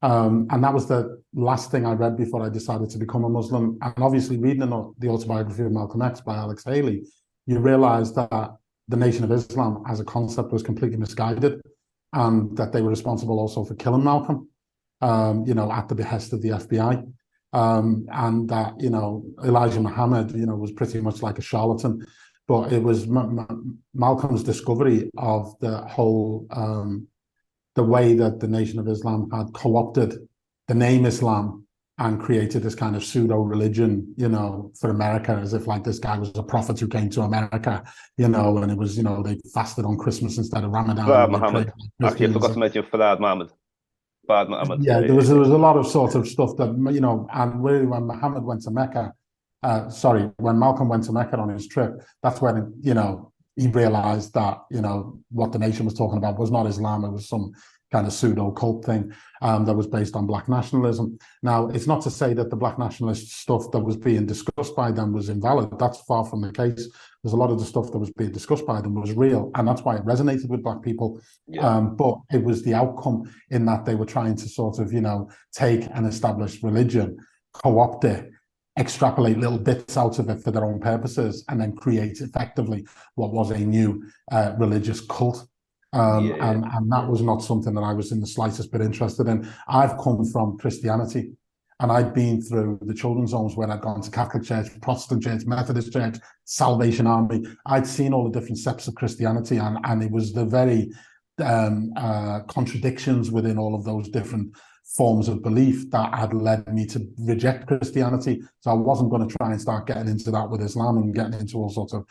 And that was the last thing I read before I decided to become a Muslim. And obviously, reading the autobiography of Malcolm X by Alex Haley, you realize that the Nation of Islam as a concept was completely misguided, and that they were responsible also for killing Malcolm, at the behest of the FBI. And that, Elijah Muhammad, was pretty much like a charlatan. But it was Malcolm's discovery of the whole the way that the Nation of Islam had co-opted the name Islam and created this kind of pseudo religion, for America, as if like this guy was a prophet who came to America, and it was, they fasted on Christmas instead of Ramadan. Fard And they Muhammad. prayed Actually, I Christians. forgot to mention Fard Muhammad. Fard Muhammad. Yeah, there was a lot of sort of stuff that, and really when Muhammad went to Mecca, when Malcolm went to Mecca on his trip, that's when, he realized that, what the nation was talking about was not Islam, it was some kind of pseudo cult thing that was based on black nationalism. Now, it's not to say that the black nationalist stuff that was being discussed by them was invalid. That's far from the case. There's a lot of the stuff that was being discussed by them was real, and that's why it resonated with black people. Yeah. But it was the outcome in that they were trying to sort of, take an established religion, co-opt it, extrapolate little bits out of it for their own purposes, and then create effectively what was a new religious cult. And that was not something that I was in the slightest bit interested in. I've come from Christianity, and I'd been through the children's homes where I'd gone to Catholic Church, Protestant Church, Methodist Church, Salvation Army. I'd seen all the different steps of Christianity, and it was the very contradictions within all of those different forms of belief that had led me to reject Christianity. So I wasn't going to try and start getting into that with Islam and getting into all sorts of,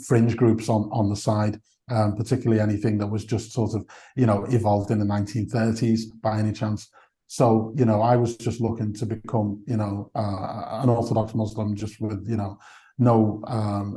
fringe groups on the side, particularly anything that was just sort of, evolved in the 1930s by any chance. So, I was just looking to become, an Orthodox Muslim, just with, no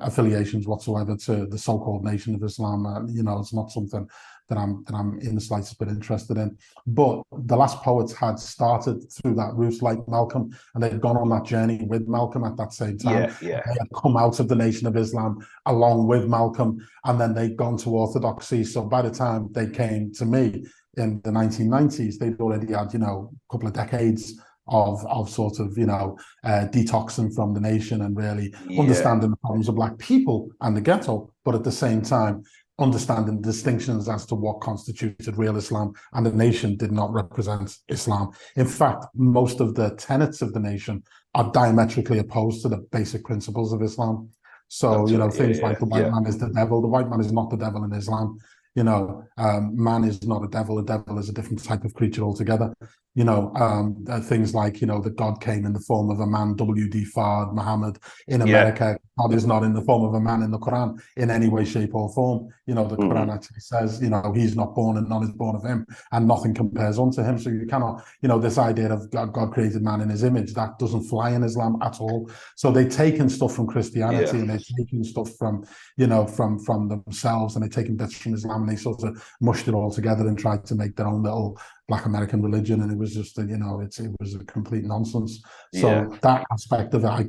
affiliations whatsoever to the so-called Nation of Islam. It's not something that I'm in the slightest bit interested in. But the last poets had started through that route, like Malcolm, and they'd gone on that journey with Malcolm at that same time. Yeah. They had come out of the Nation of Islam along with Malcolm, and then they'd gone to Orthodoxy. So by the time they came to me in the 1990s, they'd already had, a couple of decades of sort of, detoxing from the nation and really understanding the problems of black people and the ghetto, but at the same time, understanding distinctions as to what constituted real Islam, and the nation did not represent Islam. In fact, most of the tenets of the nation are diametrically opposed to the basic principles of Islam. So, things like the white man is the devil. The white man is not the devil in Islam. Man is not a devil is a different type of creature altogether. Things like, that God came in the form of a man, W.D. Fard, Muhammad in America. God is not in the form of a man in the Quran in any way, shape, or form. The Quran actually says, he's not born and none is born of him, and nothing compares unto him. So you cannot, this idea of God created man in his image, that doesn't fly in Islam at all. So they've taken stuff from Christianity and they've taken stuff from, from themselves, and they've taken bits from Islam, and they sort of mushed it all together and tried to make their own little Black American religion, and it was just, it was a complete nonsense. So that aspect of it, I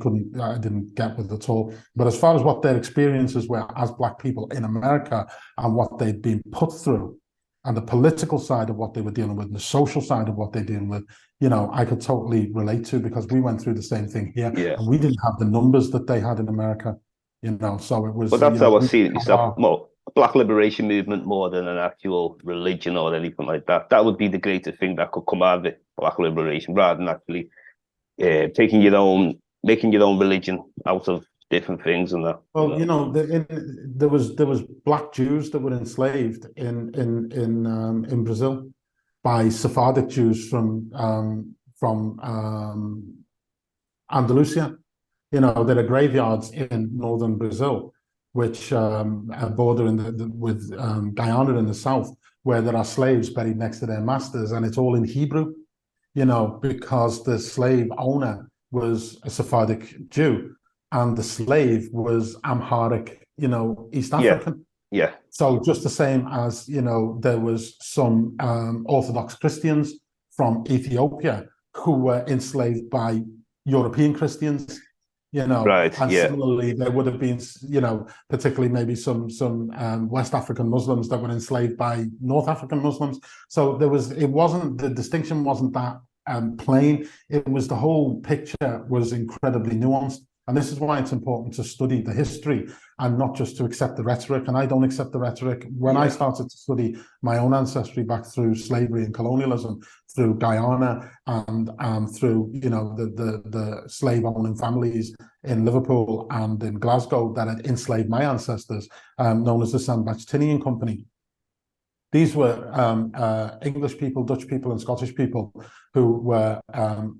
didn't get with at all. But as far as what their experiences were as Black people in America and what they'd been put through, and the political side of what they were dealing with, and the social side of what they're dealing with, I could totally relate to, because we went through the same thing here, and we didn't have the numbers that they had in America, so it was. But that's how I see it myself. More Black liberation movement more than an actual religion or anything like that. That would be the greatest thing that could come out of it, Black liberation, rather than actually making your own religion out of different things and that. Well, there was Black Jews that were enslaved in Brazil by Sephardic Jews from Andalusia. There are graveyards in northern Brazil, which border with Guyana in the south, where there are slaves buried next to their masters, and it's all in Hebrew, because the slave owner was a Sephardic Jew, and the slave was Amharic, East African. Yeah. So just the same as, there was some Orthodox Christians from Ethiopia who were enslaved by European Christians, Right. and Yeah. similarly there would have been, particularly maybe some West African Muslims that were enslaved by North African Muslims. So the distinction wasn't that plain. It was, the whole picture was incredibly nuanced. And this is why it's important to study the history and not just to accept the rhetoric. And I don't accept the rhetoric. When I started to study my own ancestry back through slavery and colonialism, through Guyana and through, the slave-owning families in Liverpool and in Glasgow that had enslaved my ancestors, known as the Sandbach-Tinian Company. These were English people, Dutch people, and Scottish people who were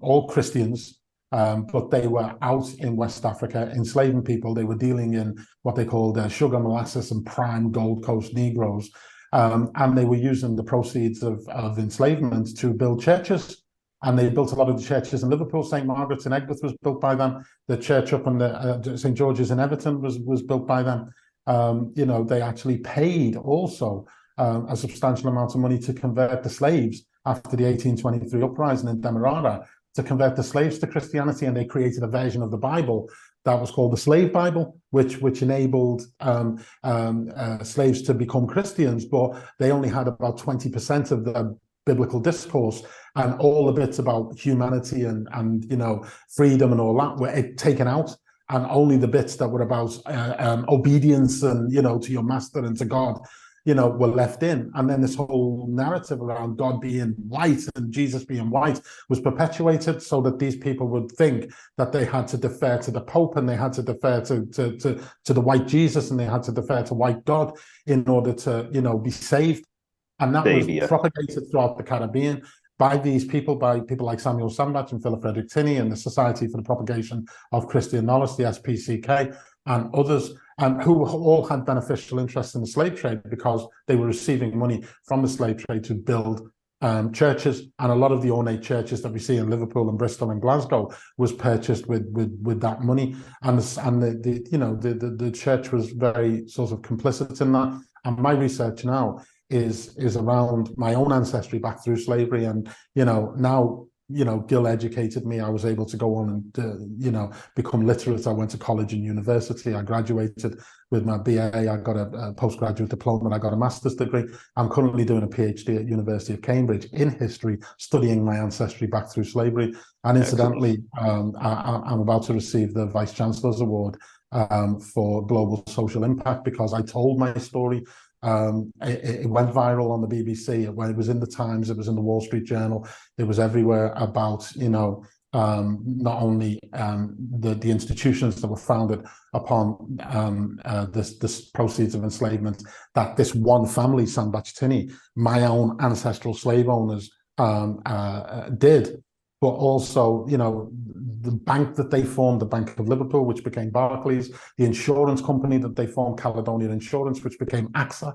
all Christians, but they were out in West Africa enslaving people. They were dealing in what they called sugar, molasses, and prime Gold Coast Negroes. And they were using the proceeds of enslavement to build churches. And they built a lot of the churches in Liverpool. St. Margaret's in Egberth was built by them. The church up in the St. George's in Everton was built by them. They actually paid also a substantial amount of money to convert the slaves after the 1823 uprising in Demerara, to convert the slaves to Christianity, and they created a version of the Bible that was called the Slave Bible, which enabled slaves to become Christians, but they only had about 20% of the biblical discourse, and all the bits about humanity and freedom and all that were taken out, and only the bits that were about obedience and to your master and to God were left in. And then this whole narrative around God being white and Jesus being white was perpetuated, so that these people would think that they had to defer to the Pope, and they had to defer to the white Jesus, and they had to defer to white God in order to be saved. And that was propagated throughout the Caribbean by these people, by people like Samuel Sandbach and Philip Frederick Tinney and the Society for the Propagation of Christian Knowledge, the SPCK, and others, who all had beneficial interests in the slave trade because they were receiving money from the slave trade to build churches. And a lot of the ornate churches that we see in Liverpool and Bristol and Glasgow was purchased with that money, and the church was very sort of complicit in that. And my research now is around my own ancestry back through slavery, and now Gil educated me. I was able to go on and become literate. I went to college and university. I graduated with my BA. I got a postgraduate diploma, and I got a master's degree. I'm currently doing a PhD at University of Cambridge in history, studying my ancestry back through slavery. And incidentally, I'm about to receive the Vice Chancellor's Award for global social impact, because I told my story. It went viral on the BBC. It was in the Times. It was in the Wall Street Journal. It was everywhere about not only the institutions that were founded upon this proceeds of enslavement that this one family, Sandbach-Tinney, my own ancestral slave owners, did, but also the bank that they formed, the Bank of Liverpool, which became Barclays, the insurance company that they formed, Caledonian Insurance, which became AXA,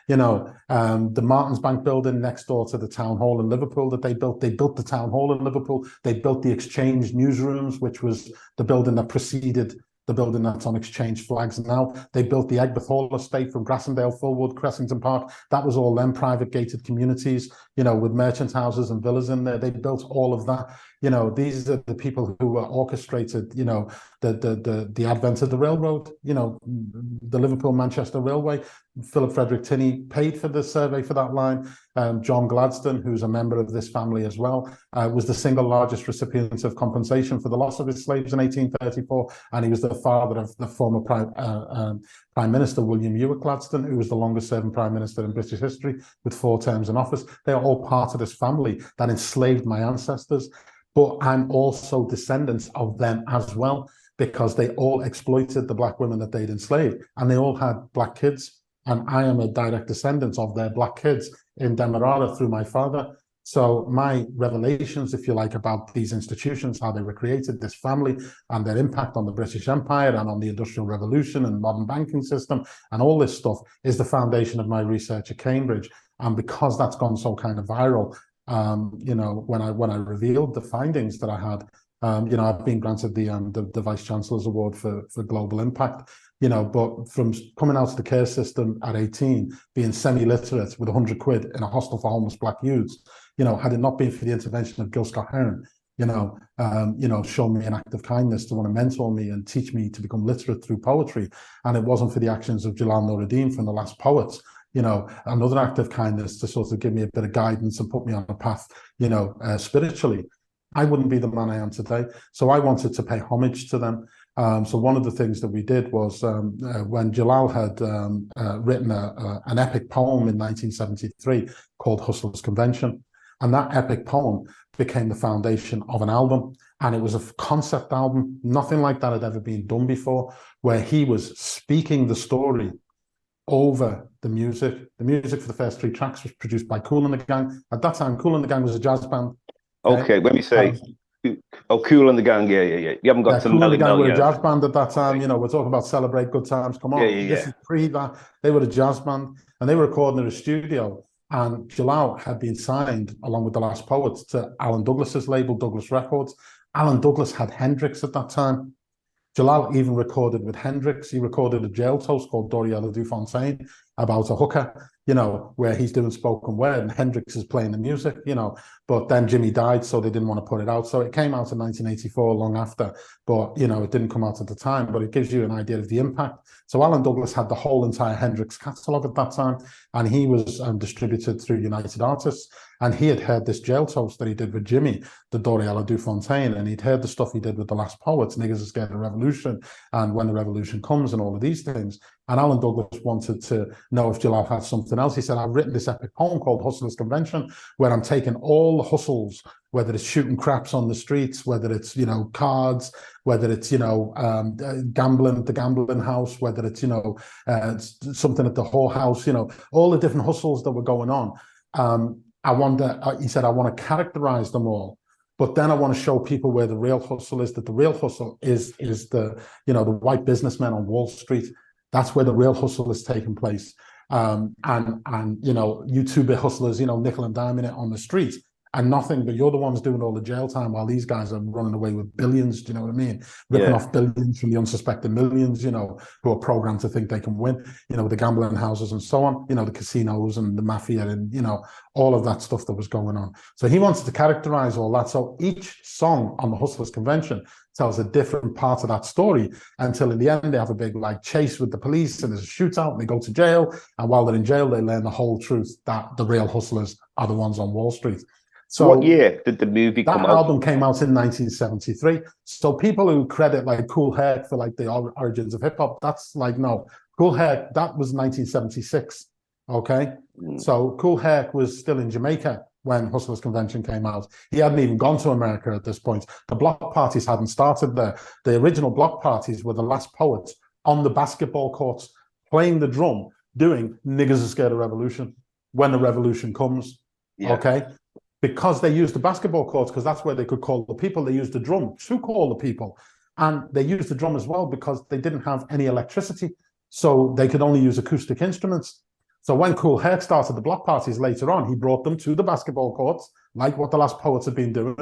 the Martins Bank building next door to the town hall in Liverpool that they built the town hall in Liverpool. They built the Exchange newsrooms, which was the building that preceded the building that's on Exchange flags now. They built the Egberth Hall estate from Grassendale, Fulwood, Cressington Park. That was all them private gated communities, with merchant houses and villas in there. They built all of that. These are the people who orchestrated, the advent of the railroad, the Liverpool-Manchester Railway. Philip Frederick Tinney paid for the survey for that line. John Gladstone, who's a member of this family as well, was the single largest recipient of compensation for the loss of his slaves in 1834, and he was the father of the former Prime Minister William Ewart Gladstone, who was the longest-serving Prime Minister in British history with 4 terms in office. They are all part of this family that enslaved my ancestors, but I'm also descendants of them as well, because they all exploited the black women that they'd enslaved, and they all had black kids. And I am a direct descendant of their black kids in Demerara through my father. So my revelations, if you like, about these institutions, how they were created, this family, and their impact on the British Empire and on the Industrial Revolution and modern banking system and all this stuff, is the foundation of my research at Cambridge. And because that's gone so kind of viral, when I revealed the findings that I had, You know, I've been granted the Vice Chancellor's Award for Global Impact, you know, but from coming out of the care system at 18, being semi-literate with 100 quid in a hostel for homeless black youths, you know, had it not been for the intervention of Gil Scott-Heron, you know, showing me an act of kindness to want to mentor me and teach me to become literate through poetry, and it wasn't for the actions of Jalal Nuruddin from The Last Poets, you know, another act of kindness to sort of give me a bit of guidance and put me on a path, you know, spiritually, I wouldn't be the man I am today. So I wanted to pay homage to them. So one of the things that we did was when Jalal had written an epic poem in 1973 called Hustlers' Convention, and that epic poem became the foundation of an album. And it was a concept album. Nothing like that had ever been done before, where he was speaking the story over the music. The music for the first 3 tracks was produced by Kool and the Gang. At that time, Kool and the Gang was a jazz band. Okay, when we say, Kool and the Gang, yeah. You haven't got to Kool and the Gang were yet. a jazz band at that time. You know, we're talking about Celebrate Good Times. Come on, this is pre that. They were a jazz band, and they were recording in a studio. And Jalal had been signed, along with The Last Poets, to Alan Douglas's label, Douglas Records. Alan Douglas had Hendrix at that time. Jalal even recorded with Hendrix. He recorded a jail toast called Doriela du Fontaine about a hooker, you know, where he's doing spoken word and Hendrix is playing the music, you know. But then Jimmy died, so they didn't want to put it out. So it came out in 1984, long after. But, you know, it didn't come out at the time. But it gives you an idea of the impact. So Alan Douglas had the whole entire Hendrix catalogue at that time. And he was distributed through United Artists. And he had heard this jail toast that he did with Jimmy, the Doriela du Fontaine, and he'd heard the stuff he did with The Last Poets, Niggas Are Scared of Revolution, and When the Revolution Comes, and all of these things. And Alan Douglas wanted to know if Jalal had something else. He said, I've written this epic poem called Hustlers' Convention, where I'm taking all the hustles, whether it's shooting craps on the streets, whether it's, you know, cards, whether it's, you know, gambling, the gambling house, whether it's, you know, something at the whorehouse, you know, all the different hustles that were going on. He said, I want to characterize them all, but then I want to show people where the real hustle is, that the real hustle is the, you know, the white businessmen on Wall Street. That's where the real hustle is taking place. And you know, you 2-bit hustlers, you know, nickel and diming it on the street and nothing, but you're the ones doing all the jail time while these guys are running away with billions, do you know what I mean? Ripping off billions from the unsuspecting millions, you know, who are programmed to think they can win, you know, the gambling houses and so on, you know, the casinos and the mafia and, you know, all of that stuff that was going on. So he wanted to characterize all that. So each song on the Hustlers Convention tells a different part of that story until in the end they have a big like chase with the police and there's a shootout and they go to jail. And while they're in jail, they learn the whole truth that the real hustlers are the ones on Wall Street. So what year did the movie come out? That album came out in 1973. So people who credit like Kool Herc for like the origins of hip hop, that's like, no, Kool Herc, that was 1976. Okay. So Kool Herc was still in Jamaica when Hustlers Convention came out. He hadn't even gone to America at this point. The block parties hadn't started there. The original block parties were The Last Poets on the basketball courts, playing the drum, doing Niggas Are Scared of Revolution, When the Revolution Comes. Okay. Because they used the basketball courts, because that's where they could call the people. They used the drum to call the people. And they used the drum as well because they didn't have any electricity. So they could only use acoustic instruments. So when Kool Herc started the block parties later on, he brought them to the basketball courts, like what The Last Poets had been doing.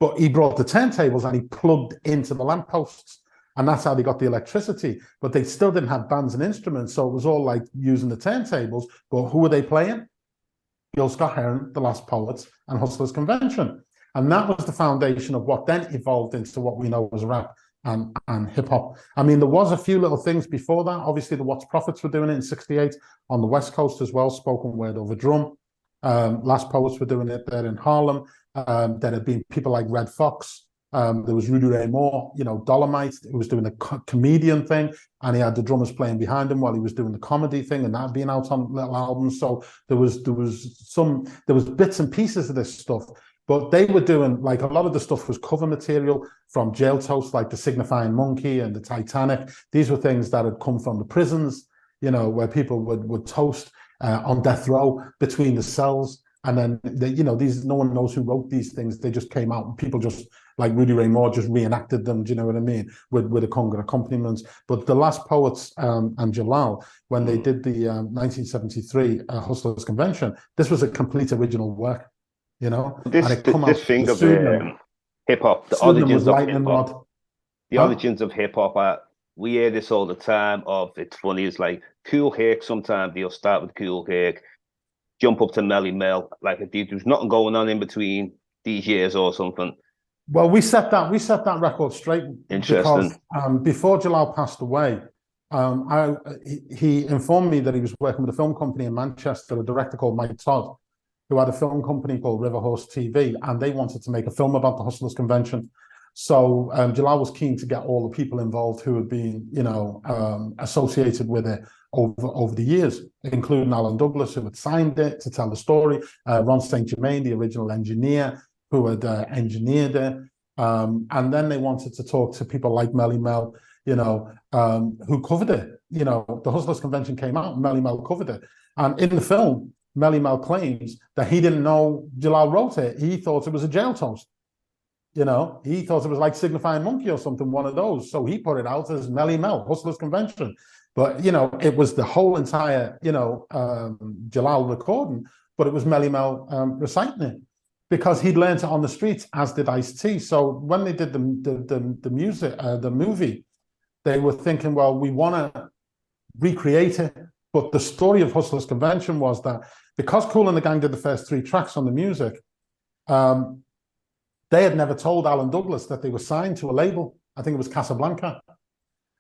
But he brought the turntables and he plugged into the lampposts. And that's how they got the electricity. But they still didn't have bands and instruments. So it was all like using the turntables. But who were they playing? Gil Scott-Heron, The Last Poets, and Hustlers Convention. And that was the foundation of what then evolved into what we know as rap and hip-hop. I mean, there was a few little things before that. Obviously, the Watts Prophets were doing it in 68 on the West Coast as well, spoken word over drum. Last Poets were doing it there in Harlem. There had been people like Red Fox. There was Rudy Ray Moore, you know, Dolomite, who was doing the comedian thing, and he had the drummers playing behind him while he was doing the comedy thing, and that being out on little albums. So there was bits and pieces of this stuff, but they were doing like a lot of the stuff was cover material from jail toast, like the Signifying Monkey and the Titanic. These were things that had come from the prisons, you know, where people would toast on death row between the cells. And then, you know, no one knows who wrote these things. They just came out and people just, like Rudy Ray Moore, just reenacted them, do you know what I mean, with a conga accompaniments. But The Last Poets and Jalal, when they did the 1973 Hustlers Convention, this was a complete original work, you know? This thing of hip hop, the Pseudonym was origins of hip Lightning hop. Rod. The Huh? origins of hip hop are, we hear this all the time of, it's funny, it's like Cool Herc, sometimes they'll start with Cool Herc, jump up to Melly Mel, like there's nothing going on in between these years or something. Well, we set that record straight because Interesting. before Jalal passed away, he informed me that he was working with a film company in Manchester, a director called Mike Todd, who had a film company called River Horse TV, and they wanted to make a film about the Hustlers Convention. So Jalal was keen to get all the people involved who had been, associated with it over the years, including Alan Douglas, who had signed it to tell the story, Ron St. Germain, the original engineer, who had engineered it. And then they wanted to talk to people like Melly Mel, who covered it. The Hustlers Convention came out and Melly Mel covered it. And in the film, Melly Mel claims that he didn't know Jalal wrote it. He thought it was a jail toast. He thought it was like Signifying Monkey or something, one of those. So he put it out as Melly Mel, Hustlers Convention. But, it was the whole entire, Jalal recording, but it was Melly Mel reciting it because he'd learned it on the streets, as did Ice-T. So when they did the music, the movie, they were thinking, well, we want to recreate it. But the story of Hustlers Convention was that because Kool and the Gang did the first 3 tracks on the music, they had never told Alan Douglas that they were signed to a label. I think it was Casablanca.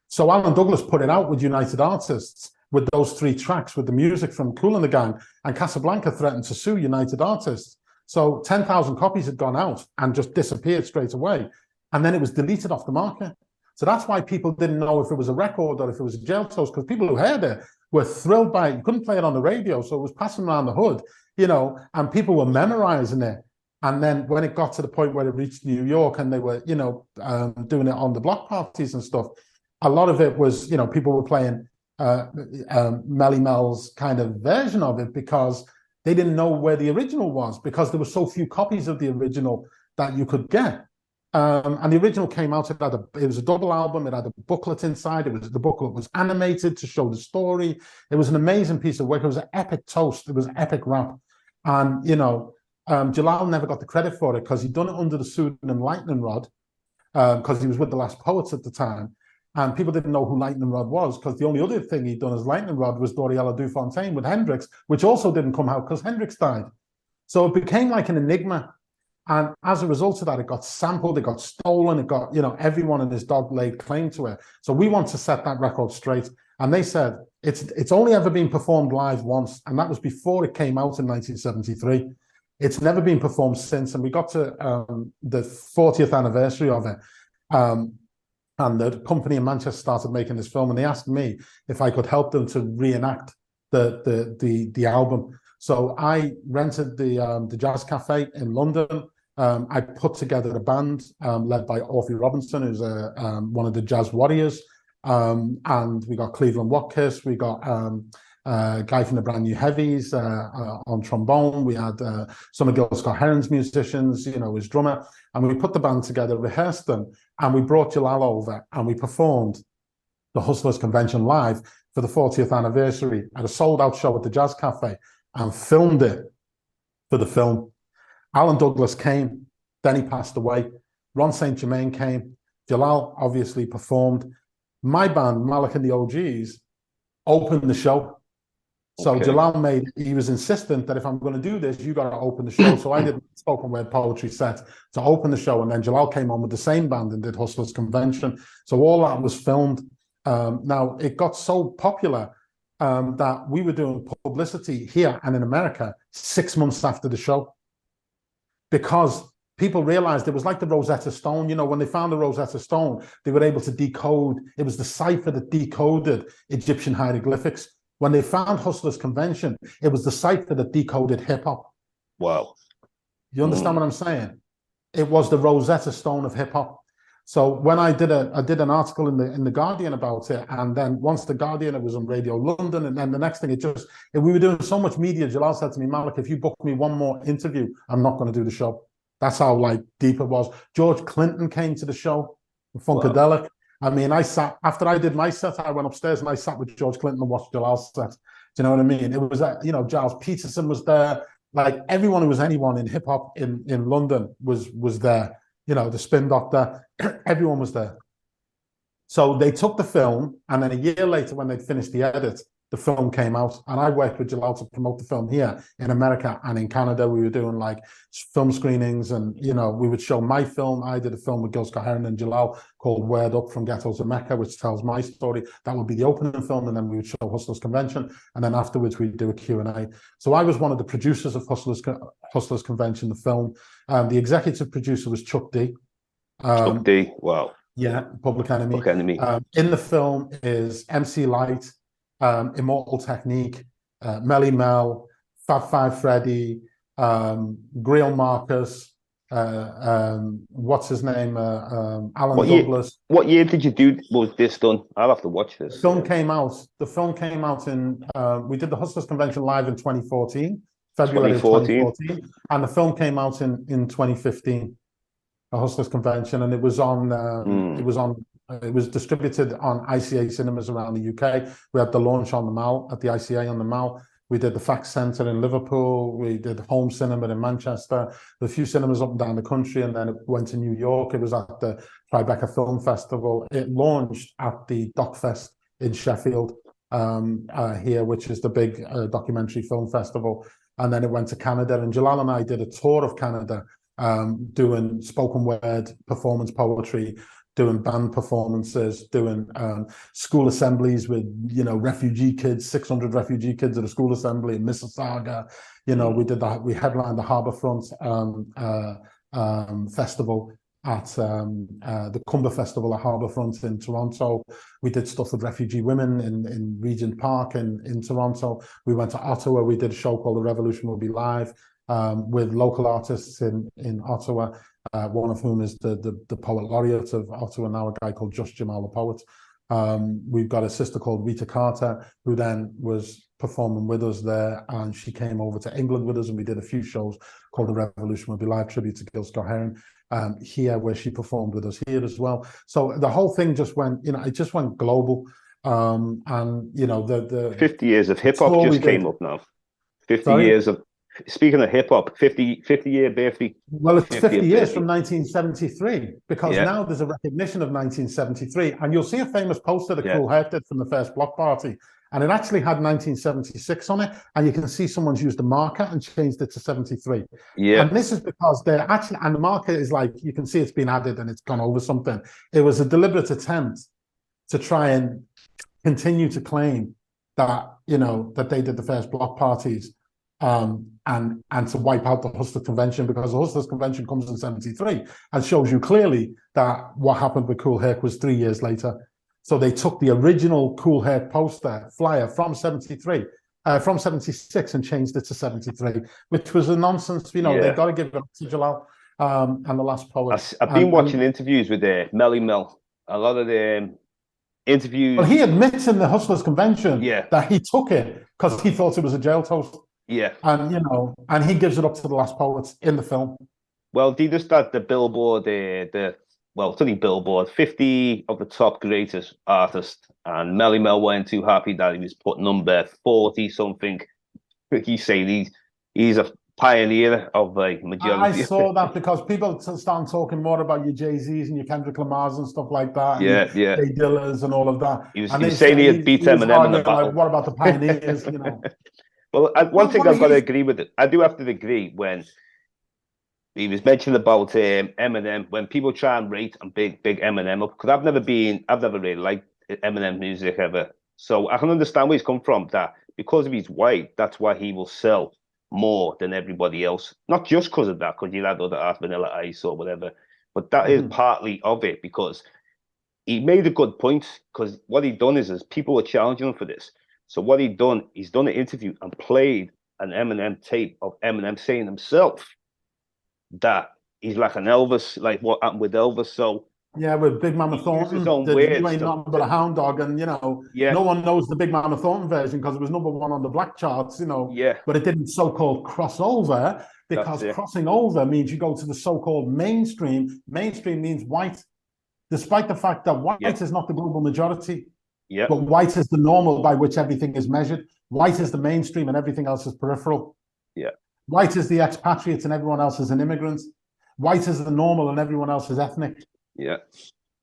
So Alan Douglas put it out with United Artists with those 3 tracks with the music from Kool and the Gang, and Casablanca threatened to sue United Artists. So 10,000 copies had gone out and just disappeared straight away. And then it was deleted off the market. So that's why people didn't know if it was a record or if it was a jail toast, because people who heard it were thrilled by it. You couldn't play it on the radio, so it was passing around the hood, and people were memorizing it. And then when it got to the point where it reached New York and they were, doing it on the block parties and stuff, a lot of it was, people were playing Melly Mel's kind of version of it because they didn't know where the original was, because there were so few copies of the original that you could get. And the original came out, it was a double album, it had a booklet inside, the booklet was animated to show the story. It was an amazing piece of work. It was an epic toast, it was epic rap. And, Jalal never got the credit for it because he'd done it under the pseudonym Lightning Rod, because he was with the Last Poets at the time. And people didn't know who Lightning Rod was because the only other thing he'd done as Lightning Rod was Doriella Dufontaine with Hendrix, which also didn't come out because Hendrix died. So it became like an enigma. And as a result of that, it got sampled, it got stolen, it got, everyone and his dog laid claim to it. So we want to set that record straight. And they said, it's only ever been performed live once, and that was before it came out in 1973. It's never been performed since, and we got to the 40th anniversary of it. And the company in Manchester started making this film, and they asked me if I could help them to reenact the album. So I rented the Jazz Cafe in London. I put together a band led by Orphy Robinson, who's one of the Jazz Warriors. And we got Cleveland Watkins, we got a guy from the Brand New Heavies on trombone. We had some of Gil Scott-Heron's musicians, his drummer. And we put the band together, rehearsed them, and we brought Jalal over and we performed the Hustlers Convention live for the 40th anniversary at a sold-out show at the Jazz Cafe and filmed it for the film. Alan Douglas came, then he passed away. Ron St. Germain came. Jalal obviously performed. My band, Malik and the OGs, opened the show. So okay. Jalal he was insistent that if I'm going to do this, you got to open the show. So I did spoken word poetry set to open the show. And then Jalal came on with the same band and did Hustlers Convention. So all that was filmed. Now, it got so popular that we were doing publicity here and in America 6 months after the show, because people realized it was like the Rosetta Stone. When they found the Rosetta Stone, they were able to decode. It was the cipher that decoded Egyptian hieroglyphics. When they found Hustlers Convention, it was the cipher that decoded hip hop. Wow. You understand what I'm saying? It was the Rosetta Stone of hip hop. So when I did an article in the Guardian about it, and then once the Guardian, it was on Radio London, and then the next thing we were doing so much media. Jalal said to me, Malik, if you book me one more interview, I'm not going to do the show. That's how deep it was. George Clinton came to the show, Funkadelic. Wow. I mean, after I did my set, I went upstairs and I sat with George Clinton and watched Jalal's set. Do you know what I mean? It was Giles Peterson was there. Like everyone who was anyone in hip hop in London was there. the spin doctor, everyone was there. So they took the film, and then a year later, when they'd finished the edit, the film came out. And I worked with Jalal to promote the film here in America and in Canada. We were doing like film screenings, and we would show my film. I did a film with Gil Scott-Heron and Jalal called Word Up from Ghetto to Mecca, which tells my story. That would be the opening film, and then we would show Hustlers Convention, and then afterwards we'd do a Q&A. So I was one of the producers of Hustlers Convention, the film. The executive producer was Chuck D. Chuck D. Wow. Yeah, Public Enemy. Public Enemy. In the film is MC Light, Immortal Technique, Melly Mel, Fab Five Freddy, Grill Marcus, what's his name? Alan Douglas. What year did you do? Was this done? I'll have to watch this. The film came out in. We did the Hustlers Convention live in 2014, February 2014, and the film came out in 2015. A Hustlers Convention, and it was distributed on ICA cinemas around the UK. We had the launch on the Mall at the ICA on the Mall. We did the Fact Centre in Liverpool. We did Home Cinema in Manchester. A few cinemas up and down the country, and then it went to New York. It was at the Tribeca Film Festival. It launched at the Docfest in Sheffield here, which is the big documentary film festival. And then it went to Canada, and Jalal and I did a tour of Canada, doing spoken word, performance poetry, doing band performances, doing school assemblies with refugee kids, 600 refugee kids at a school assembly in Mississauga. We did that. We headlined the Harbourfront festival at the Cumber Festival at Harbourfront in Toronto. We did stuff with refugee women in Regent Park in Toronto. We went to Ottawa. We did a show called The Revolution Will Be Live, with local artists in Ottawa, one of whom is the poet laureate of Ottawa now, a guy called Just Jamal the Poet. We've got a sister called Rita Carter, who then was performing with us there, and she came over to England with us, and we did a few shows called The Revolution Will Be Live, tribute to Gil Scott-Heron, here, where she performed with us here as well. So the whole thing just went, it just went global. And the 50 years of hip hop just came up now. 50 years of. Speaking of hip hop, 50-year birthday. Well, it's 50 years from 1973, because now there's a recognition of 1973, and you'll see a famous poster that Cool Herc did from the first block party, and it actually had 1976 on it, and you can see someone's used a marker and changed it to 73. Yeah, and this is because they're actually, and the marker is like, you can see it's been added and it's gone over something. It was a deliberate attempt to try and continue to claim that that they did the first block parties. And to wipe out the Hustlers Convention, because the Hustlers Convention comes in 73 and shows you clearly that what happened with Cool Herc was 3 years later. So they took the original Cool Herc poster flyer from 73, from 76, and changed it to 73, which was a nonsense. They've got to give it up to Jalal and the Last Poet. I've been watching interviews with Melly Mel. A lot of the interviews. Well, he admits in the Hustlers Convention that he took it because he thought it was a jail toast. Yeah, and and he gives it up to the Last Poets in the film. Well, they just had the Billboard, it's only Billboard, 50 of the top greatest artists, and Melly Mel weren't too happy that he was put number 40 something. He's saying he's a pioneer of majority. I saw that because people start talking more about your Jay-Z's and your Kendrick Lamar's and stuff like that. Yeah. Jay Diller's and all of that. He was saying he had beat Eminem in the battle. What about the pioneers? Well, one thing I've got to agree with it. I do have to agree when he was mentioning about Eminem, when people try and rate and big Eminem up, because I've never really liked Eminem music ever. So I can understand where he's come from, that because he's white, that's why he will sell more than everybody else. Not just because of that, because you had other artists, Vanilla Ice or whatever, but that is partly of it, because he made a good point, because what he done is people were challenging him for this. So what he's done an interview and played an Eminem tape of Eminem saying himself that he's like an Elvis, like what happened with Elvis. So with Big Mama Thornton, you ain't nothing but a hound dog, and no one knows the Big Mama Thornton version because it was number one on the black charts, but it didn't so-called cross over, because crossing over means you go to the so-called mainstream. Mainstream means white, despite the fact that white is not the global majority. Yeah, but white is the normal by which everything is measured. White is the mainstream and everything else is peripheral. Yeah, white is the expatriates and everyone else is an immigrant. white is the normal and everyone else is ethnic. Yeah.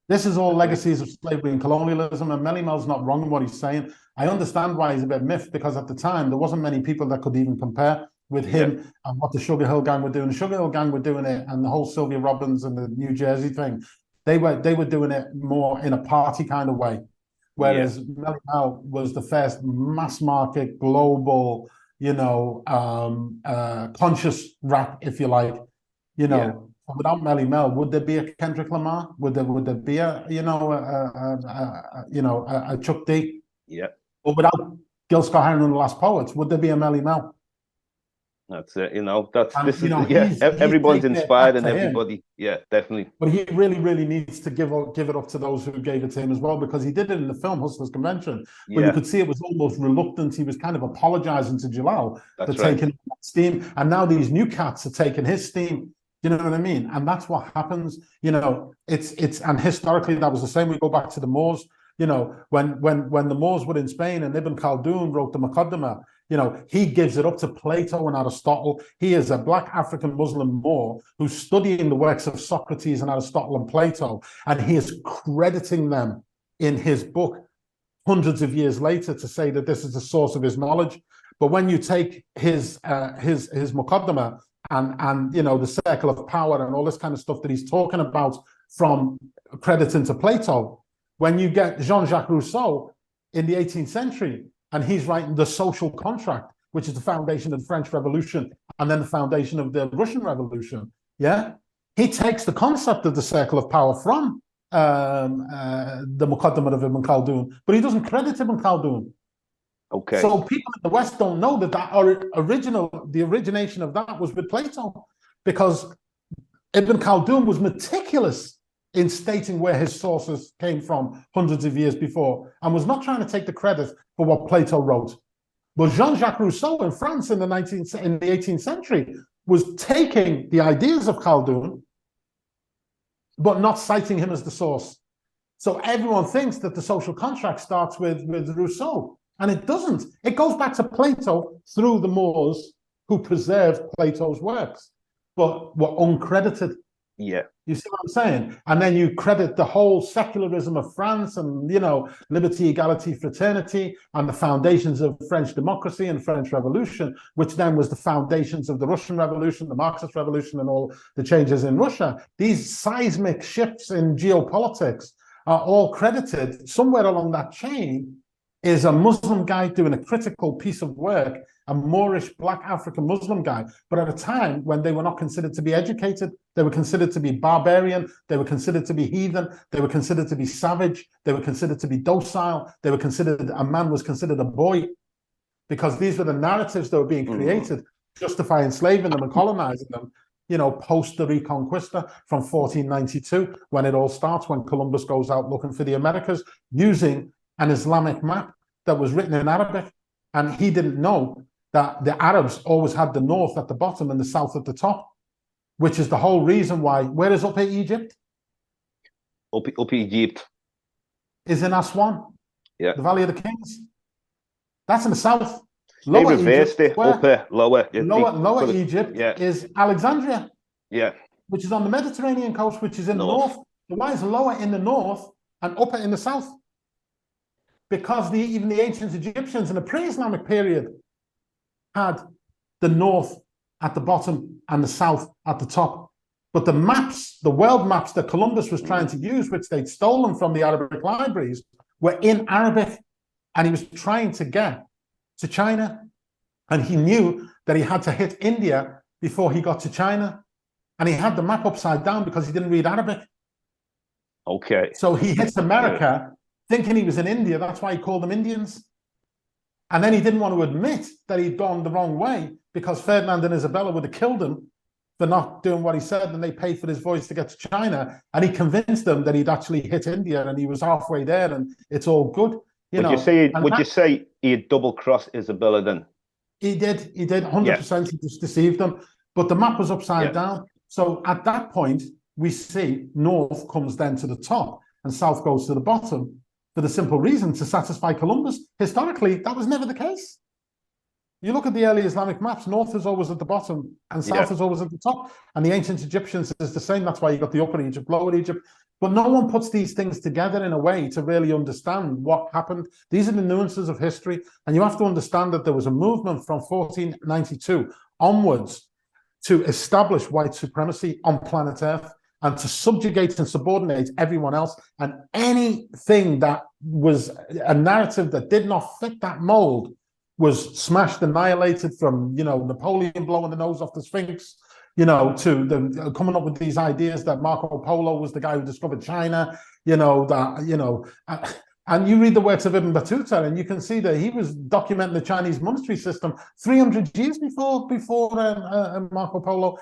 This is all legacies of slavery and colonialism, and Mellymel's not wrong in what he's saying. I understand why he's a bit miffed, because at the time there wasn't many people that could even compare with him and what the Sugar Hill Gang were doing. The Sugar Hill Gang were doing it, and the whole Sylvia Robbins and the New Jersey thing, they were doing it more in a party kind of way. Whereas Melle Mel was the first mass market, global, conscious rap, if you like. Without Melle Mel, would there be a Kendrick Lamar? Would there be a Chuck D? Yeah. Or without Gil Scott-Heron and the Last Poets, would there be a Melle Mel? That's it. Everyone's inspired and everybody. Yeah, definitely. But he really, really needs to give it up to those who gave it to him as well, because he did it in the film Hustlers Convention, where you could see it was almost reluctant. He was kind of apologizing to Jalal for taking that steam, and now these new cats are taking his steam. You know what I mean? And that's what happens. And historically that was the same. We go back to the Moors. When the Moors were in Spain and Ibn Khaldun wrote the Muqaddimah, he gives it up to Plato and Aristotle. He is a black African Muslim Moor who's studying the works of Socrates and Aristotle and Plato, and he is crediting them in his book hundreds of years later to say that this is the source of his knowledge. But when you take his Muqaddimah and the circle of power and all this kind of stuff that he's talking about from crediting to Plato, when you get Jean-Jacques Rousseau in the 18th century, and he's writing The Social Contract, which is the foundation of the French Revolution and then the foundation of the Russian Revolution, he takes the concept of the circle of power from the Muqaddimah of Ibn Khaldun, but he doesn't credit Ibn Khaldun. Okay. So people in the West don't know that the origination of that was with Plato, because Ibn Khaldun was meticulous in stating where his sources came from hundreds of years before, and was not trying to take the credit for what Plato wrote. But Jean-Jacques Rousseau in France in the 18th century was taking the ideas of Khaldun, but not citing him as the source. So everyone thinks that the social contract starts with Rousseau. And it doesn't. It goes back to Plato through the Moors who preserved Plato's works, but were uncredited. Yeah. You see what I'm saying? And then you credit the whole secularism of France and, liberty, equality, fraternity, and the foundations of French democracy and French Revolution, which then was the foundations of the Russian Revolution, the Marxist Revolution, and all the changes in Russia. These seismic shifts in geopolitics are all credited somewhere along that chain. Is a Muslim guy doing a critical piece of work, a Moorish black African Muslim guy, but at a time when they were not considered to be educated, they were considered to be barbarian, they were considered to be heathen, they were considered to be savage, they were considered to be docile, a man was considered a boy, because these were the narratives that were being created, justifying enslaving them and colonizing them, post the Reconquista from 1492, when it all starts, when Columbus goes out looking for the Americas, using an Islamic map that was written in Arabic, and he didn't know that the Arabs always had the north at the bottom and the south at the top, which is the whole reason why. Where is Upper Egypt? Upper Egypt is in Aswan, the Valley of the Kings. That's in the south. They reversed it. Lower Egypt is Alexandria, which is on the Mediterranean coast, which is in the north. So why is lower in the north and upper in the south? Because even the ancient Egyptians in the pre-Islamic period had the north at the bottom and the south at the top. But the maps, the world maps that Columbus was trying to use, which they'd stolen from the Arabic libraries, were in Arabic. And he was trying to get to China. And he knew that he had to hit India before he got to China. And he had the map upside down because he didn't read Arabic. Okay. So he hits America thinking he was in India. That's why he called them Indians. And then he didn't want to admit that he'd gone the wrong way, because Ferdinand and Isabella would have killed him for not doing what he said, and they paid for his voyage to get to China. And he convinced them that he'd actually hit India and he was halfway there and it's all good. Would you say he had double-crossed Isabella then? He did 100%. He just deceived them. But the map was upside down. So at that point, we see north comes then to the top and south goes to the bottom, for the simple reason to satisfy Columbus. Historically, that was never the case. You look at the early Islamic maps, north is always at the bottom and south is always at the top. And the ancient Egyptians is the same. That's why you got the Upper Egypt, Lower Egypt. But no one puts these things together in a way to really understand what happened. These are the nuances of history. And you have to understand that there was a movement from 1492 onwards to establish white supremacy on planet Earth and to subjugate and subordinate everyone else. And anything that was a narrative that did not fit that mold was smashed, annihilated, from, you know, Napoleon blowing the nose off the Sphinx, you know, to the coming up with these ideas that Marco Polo was the guy who discovered China, you know, that, you know, and you read the works of Ibn Battuta and you can see that he was documenting the Chinese monetary system 300 years before Marco Polo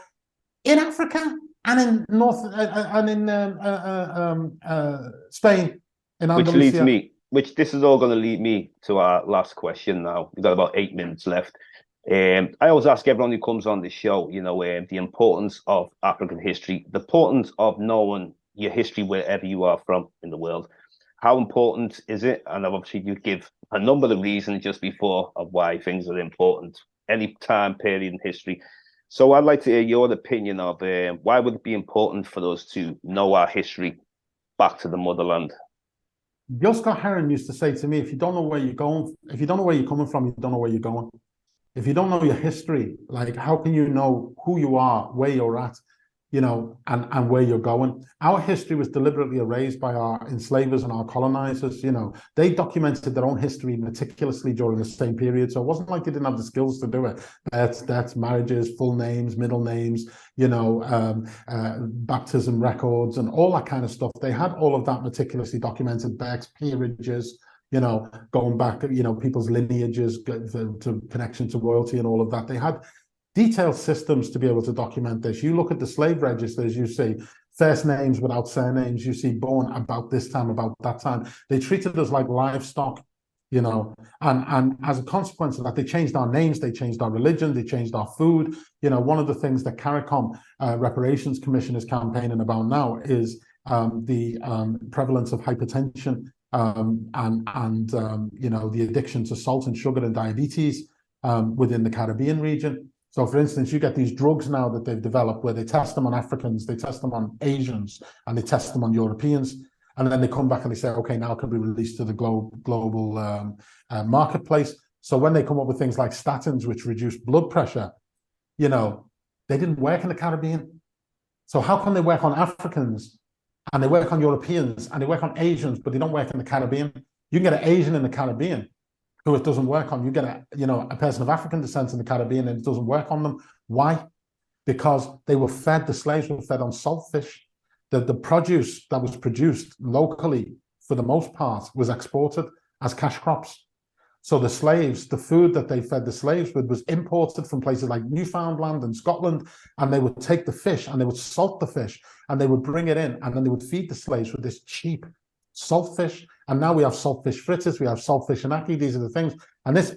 in Africa and in Spain, in Andalusia. This is all going to lead me to our last question now. We've got about 8 minutes left. I always ask everyone who comes on the show, you know, the importance of African history, the importance of knowing your history wherever you are from in the world. How important is it? And obviously you give a number of reasons just before of why things are important, any time period in history. So I'd like to hear your opinion of why would it be important for us to know our history back to the motherland? Gil Scott-Heron used to say to me, if you don't know where you're going, if you don't know where you're coming from, you don't know where you're going. If you don't know your history, like, how can you know who you are, where you're at, you know, and where you're going? Our history was deliberately erased by our enslavers and our colonizers. You know, they documented their own history meticulously during the same period. So it wasn't like they didn't have the skills to do it. Deaths, marriages, full names, middle names, you know, baptism records and all that kind of stuff. They had all of that meticulously documented, births, peerages, you know, going back, you know, people's lineages to connection to royalty and all of that. They had detailed systems to be able to document this. You look at the slave registers, you see first names without surnames, you see born about this time, about that time. They treated us like livestock, you know, and as a consequence of that, they changed our names, they changed our religion, they changed our food. You know, one of the things that CARICOM Reparations Commission is campaigning about now is the prevalence of hypertension and you know, the addiction to salt and sugar and diabetes within the Caribbean region. So, for instance, you get these drugs now that they've developed where they test them on Africans, they test them on Asians, and they test them on Europeans. And then they come back and they say, okay, now it can be released to the global marketplace. So when they come up with things like statins, which reduce blood pressure, you know, they didn't work in the Caribbean. So how can they work on Africans and they work on Europeans and they work on Asians, but they don't work in the Caribbean? You can get an Asian in the Caribbean who it doesn't work on. You get a person of African descent in the Caribbean and it doesn't work on them. Why? Because they were fed, the slaves were fed on saltfish. The produce that was produced locally, for the most part, was exported as cash crops. So the slaves, the food that they fed the slaves with was imported from places like Newfoundland and Scotland, and they would take the fish and they would salt the fish and they would bring it in and then they would feed the slaves with this cheap salt fish. And now we have saltfish fritters, we have saltfish anaki, these are the things. And this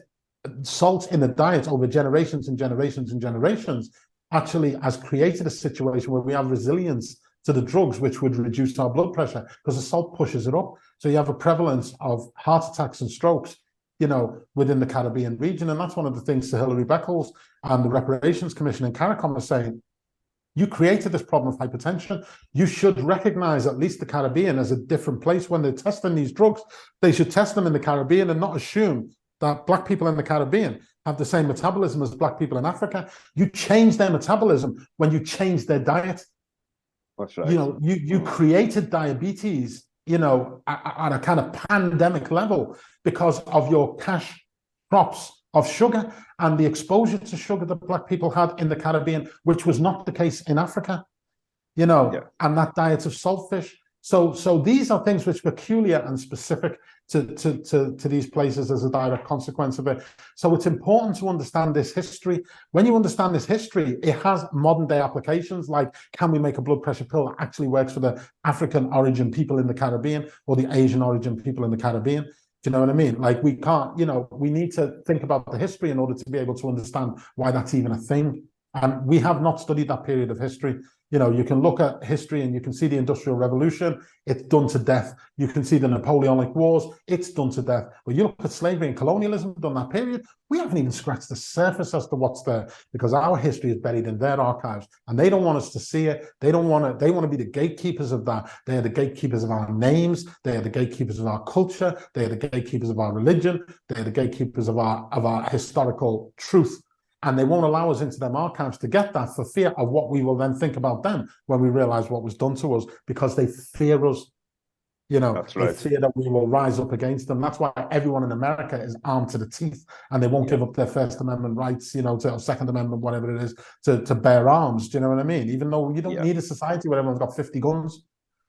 salt in the diet over generations and generations and generations actually has created a situation where we have resilience to the drugs, which would reduce our blood pressure because the salt pushes it up. So you have a prevalence of heart attacks and strokes, you know, within the Caribbean region. And that's one of the things Sir Hilary Beckles and the Reparations Commission in CARICOM are saying. You created this problem of hypertension. You should recognize at least the Caribbean as a different place. When they're testing these drugs, they should test them in the Caribbean and not assume that Black people in the Caribbean have the same metabolism as Black people in Africa. You change their metabolism when you change their diet. That's right. You know, you created diabetes, you know, at a kind of pandemic level because of your cash crops of sugar and the exposure to sugar that Black people had in the Caribbean, which was not the case in Africa, you know, and that diet of saltfish. So these are things which are peculiar and specific to these places as a direct consequence of it. So it's important to understand this history. When you understand this history, it has modern day applications, like can we make a blood pressure pill that actually works for the African origin people in the Caribbean or the Asian origin people in the Caribbean? Do you know what I mean? Like we can't, you know, we need to think about the history in order to be able to understand why that's even a thing. And we have not studied that period of history. You know, you can look at history and you can see the Industrial Revolution, it's done to death. You can see the Napoleonic Wars, it's done to death. But you look at slavery and colonialism during that period, we haven't even scratched the surface as to what's there, because our history is buried in their archives and they don't want us to see it. They want to be the gatekeepers of that. They are the gatekeepers of our names. They are the gatekeepers of our culture. They are the gatekeepers of our religion. They are the gatekeepers of our historical truth. And they won't allow us into them archives to get that, for fear of what we will then think about them when we realize what was done to us, because they fear us. You know, That's right. They fear that we will rise up against them. That's why everyone in America is armed to the teeth, and they won't give up their First Amendment rights, you know, to Second Amendment, whatever it is, to bear arms. Do you know what I mean? Even though you don't need a society where everyone's got 50 guns,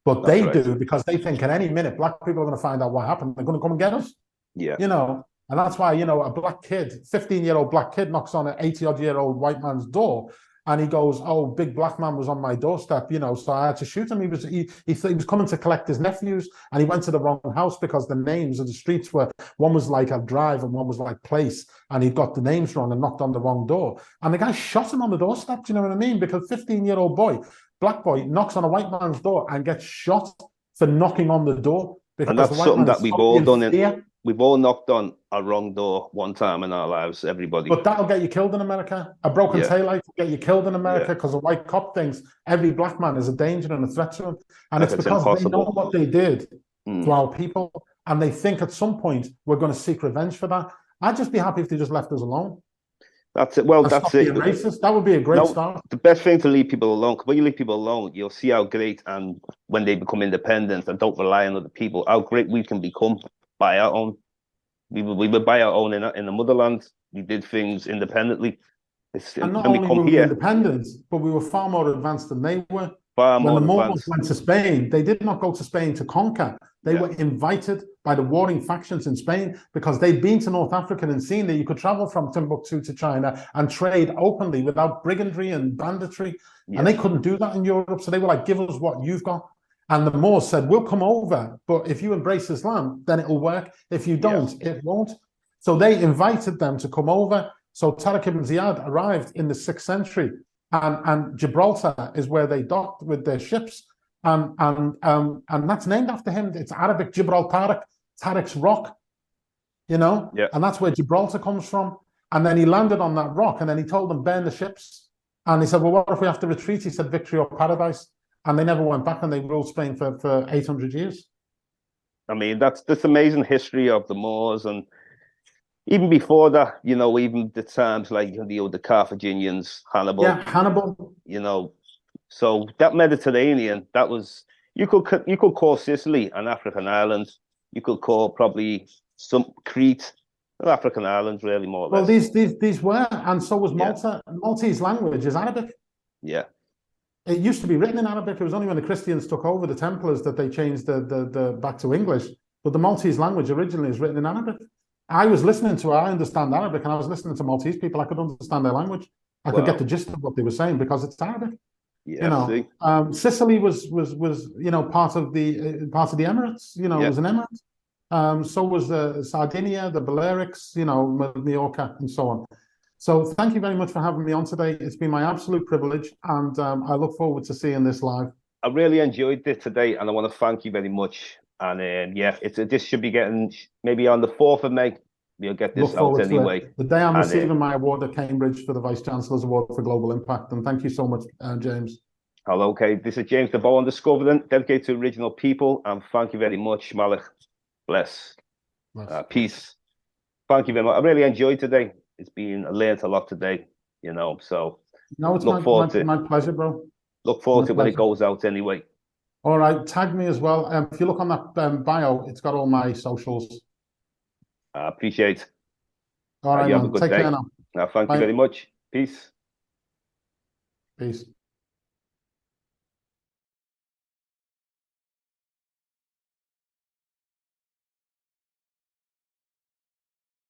but they do, because they think at any minute black people are going to find out what happened. They're going to come and get us. Yeah. You know. And that's why, you know, a black kid, 15-year-old black kid, knocks on an 80-odd-year-old white man's door, and he goes, "Oh, big black man was on my doorstep, you know, so I had to shoot him." He was coming to collect his nephews, and he went to the wrong house because the names of the streets were, one was like a drive and one was like place, and he got the names wrong and knocked on the wrong door. And the guy shot him on the doorstep. Do you know what I mean? Because 15-year-old boy, black boy, knocks on a white man's door and gets shot for knocking on the door. Because and that's something that we've all done. We've all knocked on a wrong door one time in our lives, everybody. But that'll get you killed in America. A broken taillight will get you killed in America, because a white cop thinks every black man is a danger and a threat to him. And it's because they know what they did to our people, and they think at some point we're going to seek revenge for that. I'd just be happy if they just left us alone. That's it. Well, that's it. Racist. That would be a great start. The best thing to leave people alone. When you leave people alone, you'll see how great, and when they become independent and don't rely on other people, how great we can become by our own. We were by our own in the motherland. We did things independently. And not only were we independent, but we were far more advanced than they were. When the Moors went to Spain, they did not go to Spain to conquer. They were invited by the warring factions in Spain, because they'd been to North Africa and seen that you could travel from Timbuktu to China and trade openly without brigandry and banditry. And they couldn't do that in Europe. So they were like, "Give us what you've got." And the Moors said, "We'll come over, but if you embrace Islam, then it'll work. If you don't, it won't." So they invited them to come over. So Tariq ibn Ziyad arrived in the 6th century, and Gibraltar is where they docked with their ships. And that's named after him. It's Arabic, Gibraltar, Tariq's rock, you know? And that's where Gibraltar comes from. And then he landed on that rock, and then he told them, "Burn the ships." And he said, "Well, what if we have to retreat?" He said, "Victory or paradise." And they never went back, and they ruled Spain for 800 years. I mean, that's this amazing history of the Moors, and even before that, you know, even the times like the Carthaginians, Hannibal. Yeah, Hannibal. You know, so that Mediterranean, that was, you could call Sicily an African island. You could call probably some Crete an African island, really, more or less. Well, these were, and so was Malta. Maltese language is Arabic. Yeah. It used to be written in Arabic. It was only when the Christians took over, the Templars, that they changed the back to English. But the Maltese language originally is written in Arabic. I understand Arabic, and I was listening to Maltese people. I could understand their language. I could get the gist of what they were saying because it's Arabic. Yeah, you know, Sicily was you know, part of the Emirates. You know, it was an emirate. So was Sardinia, the Balearics, you know, Majorca, and so on. So thank you very much for having me on today. It's been my absolute privilege, and I look forward to seeing this live. I really enjoyed it today, and I want to thank you very much. And yeah, this should be getting maybe on the 4th of May. We'll get this out anyway. The day I'm receiving my award at Cambridge for the Vice Chancellor's Award for Global Impact. And thank you so much, James. Hello, okay. This is James Diboe on Discovering, dedicated to original people. And thank you very much, Malik. Bless. Peace. Thank you very much. I really enjoyed today. I learned a lot today, you know. So no, it's my pleasure, bro. Look forward to it when it goes out anyway. All right, tag me as well. If you look on that bio, it's got all my socials. I appreciate it. All right, you have a good day. Take care now. Thank you very much. Peace. Peace.